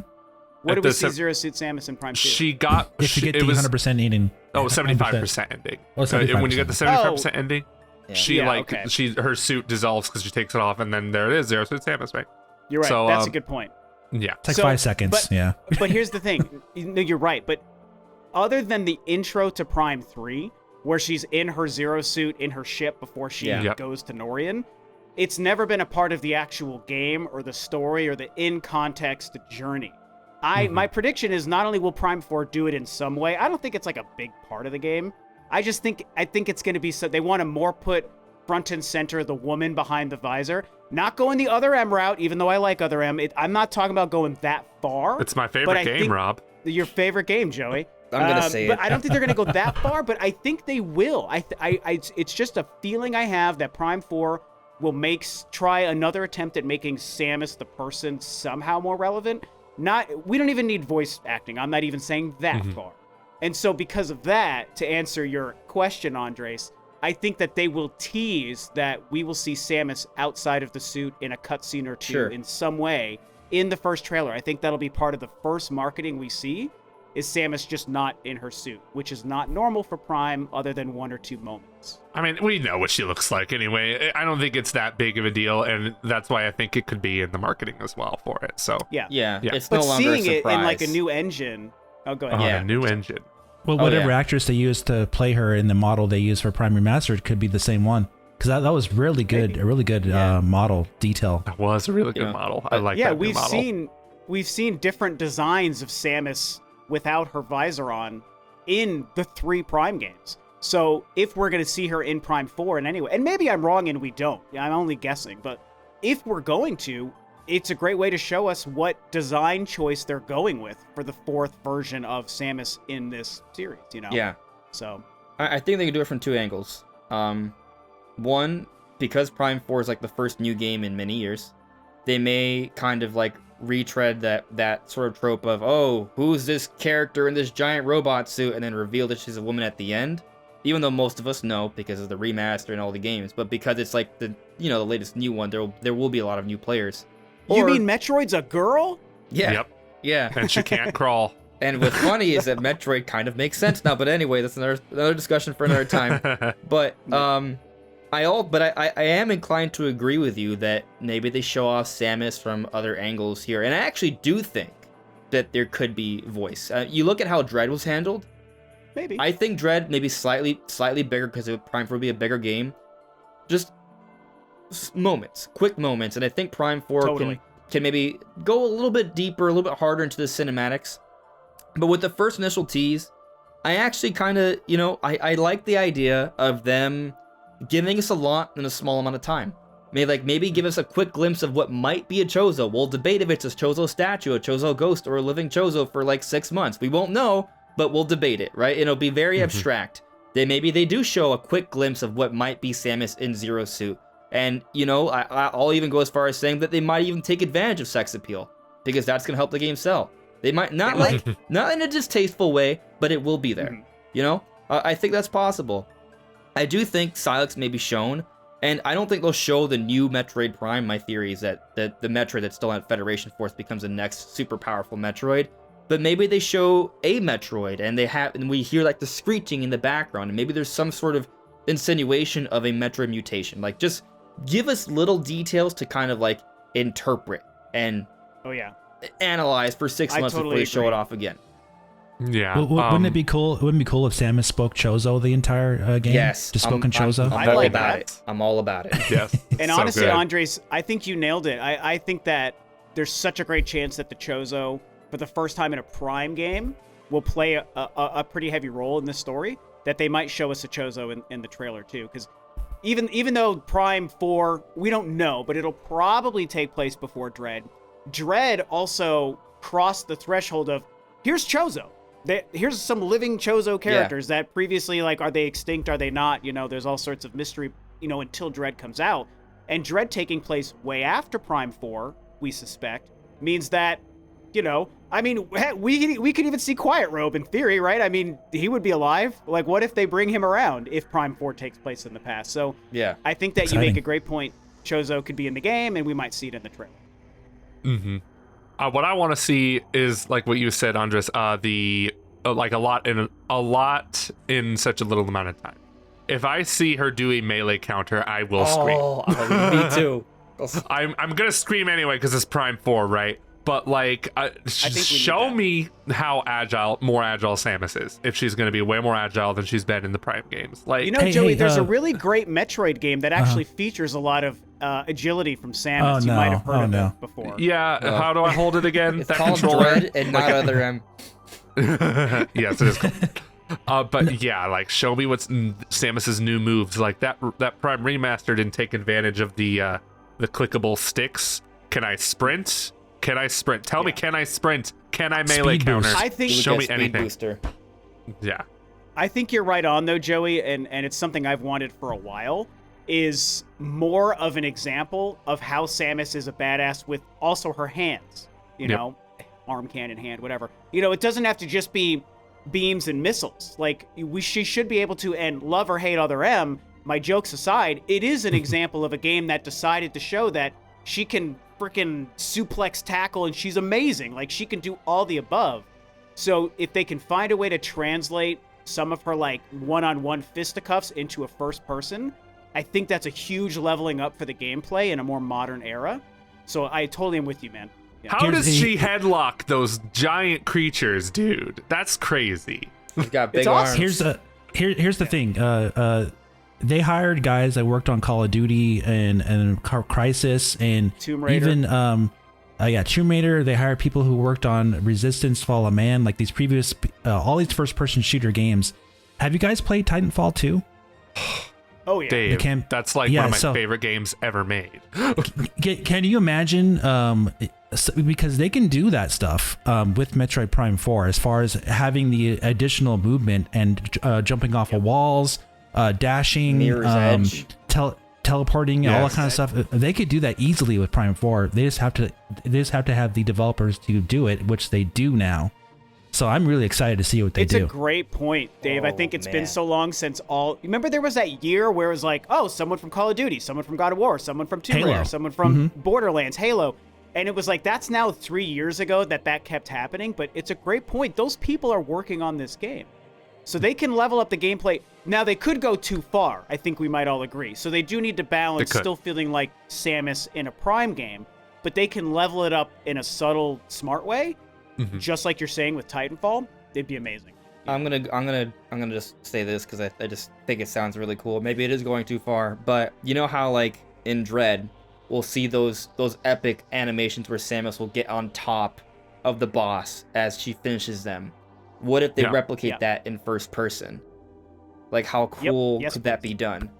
What do we see Zero Suit Samus in Prime 2? She got... If you get the 100% ending. Oh, 75% ending. Oh, 75%. When you get the 75% ending, her suit dissolves because she takes it off, and then there it is, Zero Suit Samus, right? You're right. So, that's a good point. Yeah. It's 5 seconds, yeah. But here's the thing. No, you're right. But other than the intro to Prime 3, where she's in her Zero suit in her ship before she Yeah. Yep. goes to Norian. It's never been a part of the actual game or the story or the in-context journey. My prediction is not only will Prime 4 do it in some way, I don't think it's like a big part of the game. I think it's going to be so they want to more put front and center the woman behind the visor, not going the Other M route, even though I like Other M. I'm not talking about going that far. It's my but favorite I game, think- Rob. Your favorite game, Joey. I'm gonna say but it. I don't think they're gonna go that far. But I think they will. It's just a feeling I have that Prime 4 will try another attempt at making Samus the person somehow more relevant. We don't even need voice acting. I'm not even saying that far. And so because of that, to answer your question, Andres, I think that they will tease that we will see Samus outside of the suit in a cutscene or two in some way in the first trailer. I think that'll be part of the first marketing we see, is Samus just not in her suit, which is not normal for Prime other than 1 or 2 moments. I mean, we know what she looks like anyway. I don't think it's that big of a deal, and that's why I think it could be in the marketing as well for it. So Yeah. Yeah, Yeah. it's But no longer a seeing it surprise. in like a new engine. Oh, go ahead. on Yeah. a new engine. Well, Oh, whatever yeah. actress they used to play her in the model they used for Prime Remastered could be the same one. Because that was really good, Maybe. a really good model detail. That was a really good Yeah. model. I like Yeah, that new we've model. seen different designs of Samus without her visor on in the 3 Prime games. So if we're going to see her in Prime 4 and anyway, and maybe I'm wrong and we don't, I'm only guessing, but if we're going to, it's a great way to show us what design choice they're going with for the 4th version of Samus in this series, you know? Yeah, So, I think they can do it from 2 angles. One, because Prime 4 is like the first new game in many years, they may kind of like retread that sort of trope of, oh, who's this character in this giant robot suit, and then reveal that she's a woman at the end. Even though most of us know because of the remaster and all the games, but because it's like the latest new one, there will be a lot of new players. you Or- mean Metroid's a girl? Yeah, Yep. yeah. And she can't crawl. And what's funny is that Metroid kind of makes sense now. But anyway, that's another discussion for another time. But I am inclined to agree with you that maybe they show off Samus from other angles here, and I actually do think that there could be voice. You look at how Dread was handled. Maybe. I think Dread maybe slightly bigger because Prime 4 would be a bigger game. Just quick moments, and I think Prime 4 Totally. can maybe go a little bit deeper, a little bit harder into the cinematics. But with the first initial tease, I actually kind of, I like the idea of them giving us a lot in a small amount of time. Maybe give us a quick glimpse of what might be a Chozo. We'll debate if it's a Chozo statue, a Chozo ghost, or a living Chozo for like 6 months. We won't know, but we'll debate it, right? It'll be very abstract. Maybe they do show a quick glimpse of what might be Samus in Zero Suit. And, I'll even go as far as saying that they might even take advantage of sex appeal, because that's going to help the game sell. They might not not in a distasteful way, but it will be there. I think that's possible. I do think Silex may be shown, and I don't think they'll show the new Metroid Prime. My theory is that the Metroid that's still on Federation Force becomes the next super powerful Metroid. But maybe they show a Metroid, and we hear like the screeching in the background, and maybe there's some sort of insinuation of a Metroid mutation. Like, just give us little details to kind of like interpret and Oh, yeah. analyze for 6 I months before totally they show it agree. off again. Yeah. Wouldn't it be cool? It wouldn't be cool if Samus spoke Chozo the entire game. Yes, just spoken Chozo. I all like about that. it. I'm all about it. Yes. And so honestly, good. Andres, I think you nailed it. I think that there's such a great chance that the Chozo, for the first time in a Prime game, will play a pretty heavy role in this story, that they might show us a Chozo in the trailer too. Because even though Prime 4, we don't know, but it'll probably take place before Dread. Dread also crossed the threshold of, here's Chozo. Here's some living Chozo characters that previously, like, are they extinct? Are they not? There's all sorts of mystery, until Dread comes out. And Dread taking place way after Prime 4, we suspect, means that, heck, we could even see Quiet Robe in theory, right? I mean, he would be alive. Like, what if they bring him around if Prime 4 takes place in the past? So Yeah. I think that you Exciting. make a great point. Chozo could be in the game, and we might see it in the trailer. Mm-hmm. What I want to see is, like what you said, Andres, like a lot in such a little amount of time. If I see her do a melee counter, I will scream. Me too. I'm gonna scream anyway because it's Prime 4, right? But like, think we show need me how more agile Samus is. If she's going to be way more agile than she's been in the Prime games, like You know, Joey, there's a really great Metroid game that actually features a lot of agility from Samus. Oh, You no. might have heard Oh, of no. it before. yeah, how do I hold it again? It's that called controller? Dread and not other M. Yes, it is cool. But yeah, like show me what's Samus's new moves. Like that Prime Remastered didn't take advantage of the clickable sticks. Can I sprint? Can I sprint? Tell me, can I sprint? Can I melee Speed counter? boost. I think Show me Speed anything. Booster. Yeah. I think you're right on though, Joey, and it's something I've wanted for a while, is more of an example of how Samus is a badass with also her hands, you Yep. know, arm, cannon, hand, whatever. You know, it doesn't have to just be beams and missiles. Like, she should be able to, and love or hate other M, my jokes aside, it is an example of a game that decided to show that she can freaking suplex tackle and she's amazing. Like, she can do all the above. So if they can find a way to translate some of her like one-on-one fisticuffs into a first person, I think that's a huge leveling up for the gameplay in a more modern era. So I totally am with you, man. Yeah. How does she headlock those giant creatures, dude? That's crazy. He's got big It's awesome. arms. Here's the thing. They hired guys that worked on Call of Duty and Crisis and Tomb Raider. even Tomb Raider. They hired people who worked on Resistance, Fall of Man, like these previous all these first-person shooter games. Have you guys played Titanfall 2? Oh yeah. Dave, that's like one of my favorite games ever made. Can you imagine? Because they can do that stuff with Metroid Prime 4, as far as having the additional movement and jumping off of walls, dashing, Mirror's Edge. teleporting, all that Yes. kind of stuff. They could do that easily with Prime 4. They just have to have the developers to do it, which they do now. So I'm really excited to see what they It's do. a great point, Dave. I Oh, think it's man. been so long since remember there was that year where it was like, oh, someone from Call of Duty, someone from God of War, someone from Tomb Halo. Raider, someone from Borderlands, Halo. And it was like, that's now 3 years ago that kept happening. But it's a great point. Those people are working on this game. So they can level up the gameplay. Now, they could go too far. I think we might all agree. So they do need to balance They could. still feeling like Samus in a Prime game. But they can level it up in a subtle, smart way. Just like you're saying with Titanfall. They'd be amazing. I'm gonna just say this because I just think it sounds really cool. Maybe it is going too far, but you know how like in Dread, we'll see those epic animations where Samus will get on top of the boss as she finishes them. What if they Yeah. replicate that in first person? Like how cool Yes, could that be done?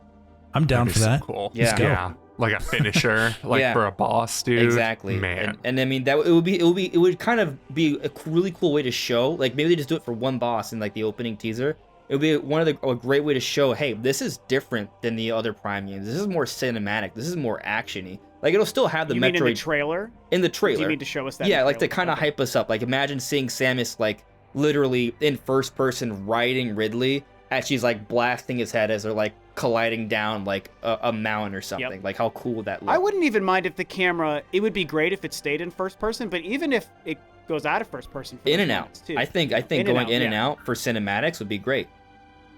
I'm down That'd for be so that. cool. Yeah. Yeah. Like a finisher, like Yeah. for a boss, dude. Exactly. Man. And I mean it would kind of be a really cool way to show, like maybe they just do it for one boss in like the opening teaser. It would be a great way to show, hey, this is different than the other Prime games. This is more cinematic. This is more actiony. Like it'll still have the You Metroid mean in the trailer? in the Do trailer. you mean to show us that? Yeah, in the like to trailer? kind of Okay. hype us up. Like imagine seeing Samus like literally in first person riding Ridley as she's like blasting his head as they're like colliding down like a mountain or something. Yep. Like how cool would that look? I wouldn't even mind if the camera. It would be great if it stayed in first person, but even if it goes out of first person, for in those and out. moments, too. I think In and going out, in and yeah. out for cinematics would be great.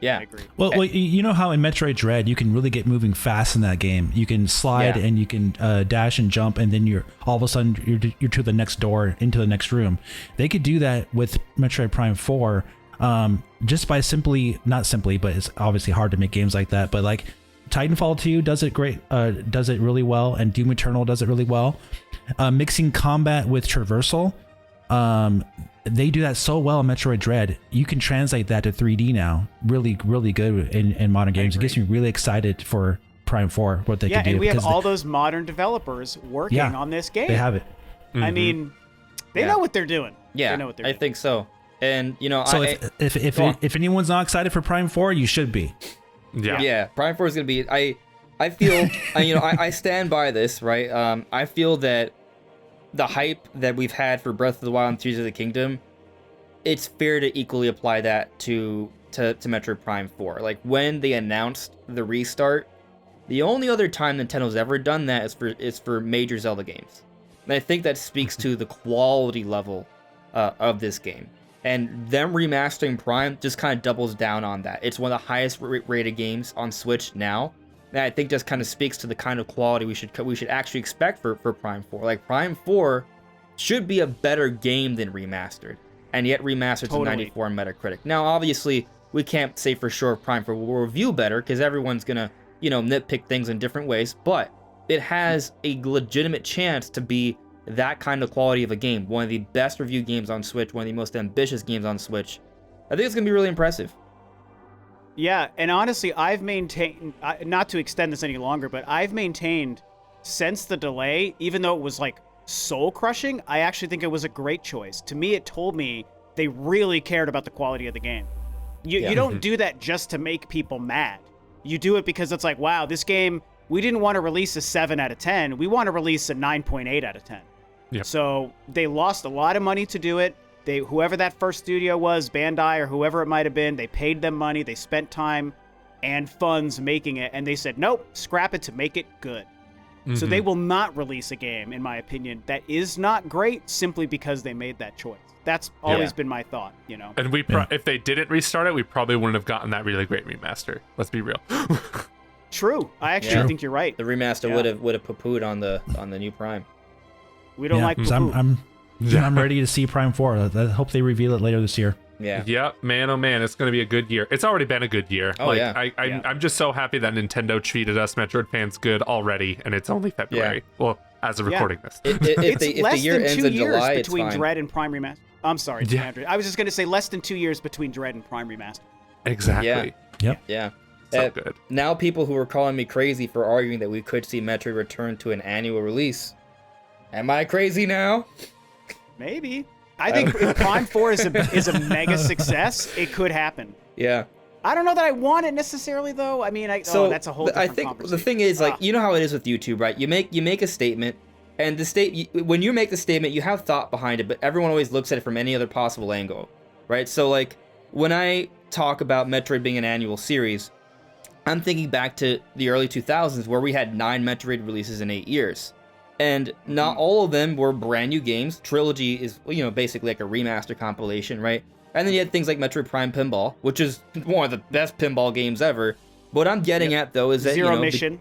Yeah. I agree. Well, you know how in Metroid Dread you can really get moving fast in that game. You can slide Yeah. and you can dash and jump, and then you're all of a sudden you're to the next door, into the next room. They could do that with Metroid Prime 4, just by not simply, but it's obviously hard to make games like that. But like Titanfall 2 does it great, does it really well, and Doom Eternal does it really well. Mixing combat with traversal. They do that so well in Metroid Dread. You can translate that to 3D now. Really, really good in modern games. It gets me really excited for Prime 4, what they Yeah, can do. and we have because all those modern developers working Yeah, on this game. they have it. I mean, they Yeah. know what they're doing. Yeah. They know what they're I doing. think so. And you know, So I, if go on. if anyone's not excited for Prime 4, you should be. Yeah. yeah, Prime 4 is going to be I feel I stand by this, right? I feel that the hype that we've had for Breath of the Wild and Tears of the Kingdom, it's fair to equally apply that to Metroid Prime 4. Like when they announced the restart, the only other time Nintendo's ever done that is for major Zelda games. And I think that speaks to the quality level of this game. And them remastering Prime just kind of doubles down on that. It's one of the highest rated games on Switch now. And I think just kind of speaks to the kind of quality we should actually expect for Prime 4. Like Prime 4 should be a better game than Remastered. And yet Remastered's a Totally. 94 on Metacritic. Now, obviously, we can't say for sure Prime 4 will review better, because everyone's going to, nitpick things in different ways, but it has a legitimate chance to be that kind of quality of a game. One of the best reviewed games on Switch, one of the most ambitious games on Switch. I think it's going to be really impressive. Yeah, and honestly, I've maintained, not to extend this any longer, but I've maintained since the delay, even though it was like soul-crushing, I actually think it was a great choice. To me, it told me they really cared about the quality of the game. You don't do that just to make people mad. You do it because it's like, wow, this game, we didn't want to release a 7 out of 10. We want to release a 9.8 out of 10. Yep. So they lost a lot of money to do it. Whoever that first studio was, Bandai or whoever it might have been, they paid them money, they spent time and funds making it, and they said, nope, scrap it to make it good. So they will not release a game, in my opinion, that is not great simply because they made that choice. That's always been my thought, And if they didn't restart it, we probably wouldn't have gotten that really great remaster. Let's be real. True. I actually think you're right. The remaster would have poo-pooed on the new Prime. We don't like so poo-poo. I'm ready to see Prime 4. I hope they reveal it later this year. Yeah. Yep, man, oh man, it's going to be a good year. It's already been a good year. Oh, yeah. I'm just so happy that Nintendo treated us Metroid fans good already, and it's only February. Yeah. Well, as of recording this. If It's less the year than ends 2 in years July, it's between fine. Dread and Prime Remastered. I'm sorry, Yeah. Andrew. I was just going to say less than 2 years between Dread and Prime Remastered. Exactly. Yep. Yeah. So good. Now people who are calling me crazy for arguing that we could see Metroid return to an annual release. Am I crazy now? Maybe. I think if Prime 4 is a mega success, it could happen. Yeah. I don't know that I want it necessarily, though. I mean, that's a whole different I think conversation. the thing is, like, you know how it is with YouTube, right? You make a statement, and when you make the statement, you have thought behind it, but everyone always looks at it from any other possible angle, right? So, like, when I talk about Metroid being an annual series, I'm thinking back to the early 2000s where we had 9 Metroid releases in 8 years. And not all of them were brand new games. Trilogy is, basically like a remaster compilation, right? And then you had things like Metroid Prime Pinball, which is one of the best pinball games ever. What I'm getting at, though, is that, Zero Mission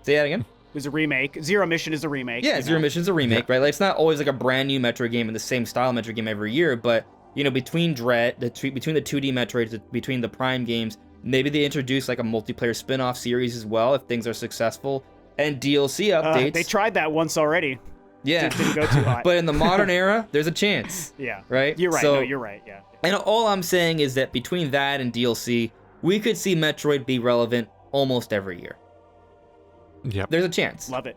say that again? was a remake. Zero Mission is a remake. Yeah, Zero Mission's a remake, right? Like, it's not always like a brand new Metroid game in the same style Metroid game every year, but, between Dread, between the 2D Metroids, between the Prime games, maybe they introduce like a multiplayer spin-off series as well if things are successful. And DLC updates. They tried that once already. Yeah. Didn't go too hot. But in the modern era, there's a chance. Yeah. Right? You're right. So, No, you're right. Yeah. And all I'm saying is that between that and DLC, we could see Metroid be relevant almost every year. Yep. There's a chance. Love it.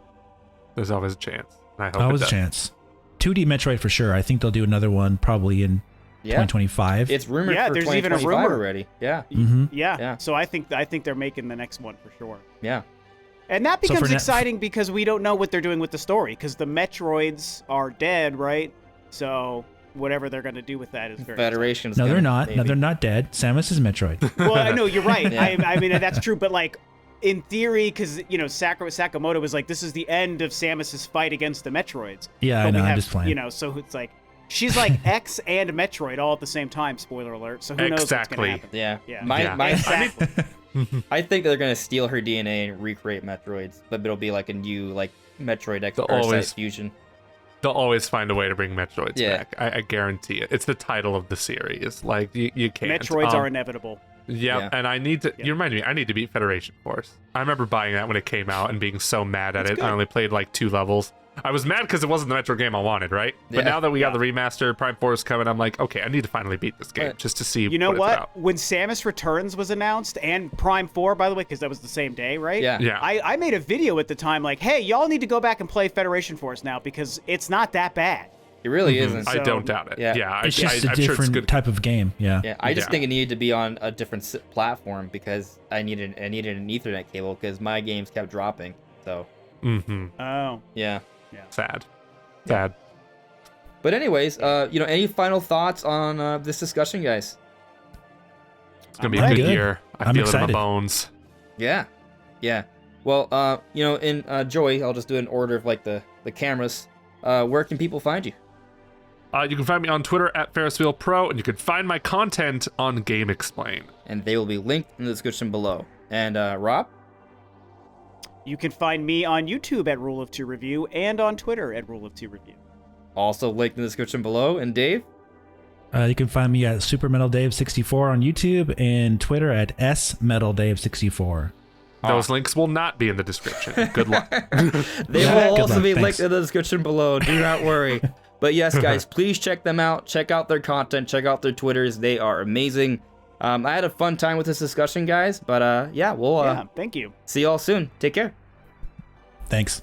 There's always a chance. I hope Always it a does. chance. 2D Metroid for sure. I think they'll do another one probably in 2025. It's rumored Yeah, for there's even a 2025 rumor. already. Yeah. Mm-hmm. Yeah. Yeah. So I think they're making the next one for sure. Yeah. And that So for becomes now- exciting because we don't know what they're doing with the story because the Metroids are dead, right? So whatever they're going to do with that is very Federation's No, they're gonna- not. No, maybe. they're not dead. Samus is Metroid. Well, I know you're right. Yeah. I mean that's true, but like in theory, because Sakamoto was like, this is the end of Samus's fight against the Metroids. Yeah, But I know. we I'm have, just playing. So it's like she's like X and Metroid all at the same time. Spoiler alert. So who knows what's Exactly. going to happen? Yeah. Yeah. My Exactly. I think they're gonna steal her DNA and recreate Metroids, but it'll be like a new like Metroid X They'll Parasite always- fusion. They'll always find a way to bring Metroids Yeah. back. I guarantee it. It's the title of the series. Like, you can't. Metroids are inevitable. Yeah, and I need to. You reminded me. I need to beat Federation Force. I remember buying that when it came out and being so mad at it. I only played like 2 levels. I was mad because it wasn't the Metro game I wanted, right? Yeah. But now that we got the remaster, Prime 4 is coming, I'm like, okay, I need to finally beat this game Right. just to see. You know what? It's what? about. When Samus Returns was announced and Prime 4, by the way, because that was the same day, right? Yeah. Yeah. I made a video at the time like, hey, y'all need to go back and play Federation Force now because it's not that bad. It really isn't. I So- don't doubt it. Yeah. Yeah, It's just I'm a sure it's different good. type of game. Yeah. Yeah, I just Yeah. think it needed to be on a different platform because I needed an Ethernet cable because my games kept dropping. So Mm-hmm. Oh. yeah. Sad. Sad. But anyways, any final thoughts on this discussion, guys? It's gonna be I'm a good good. year. I I'm feel it in excited. my bones. Yeah, yeah. Well, in Joey, I'll just do it in order of like the cameras. Where can people find you? You can find me on Twitter at FerrisWheelPro, and you can find my content on GameXplain. And they will be linked in the description below. And Rob? You can find me on YouTube at Rule of Two Review and on Twitter at Rule of Two Review. also linked in the description below. And Dave? You can find me at Super Metal Dave 64 on YouTube and Twitter at S Metal Dave 64. Those links will not be in the description. Good luck. They will Good also luck, be thanks. linked in the description below. Do not worry. But yes, guys, please check them out. Check out their content. Check out their Twitters. They are amazing. I had a fun time with this discussion, guys. But yeah, we'll Thank you. see y'all soon. Take care. Thanks.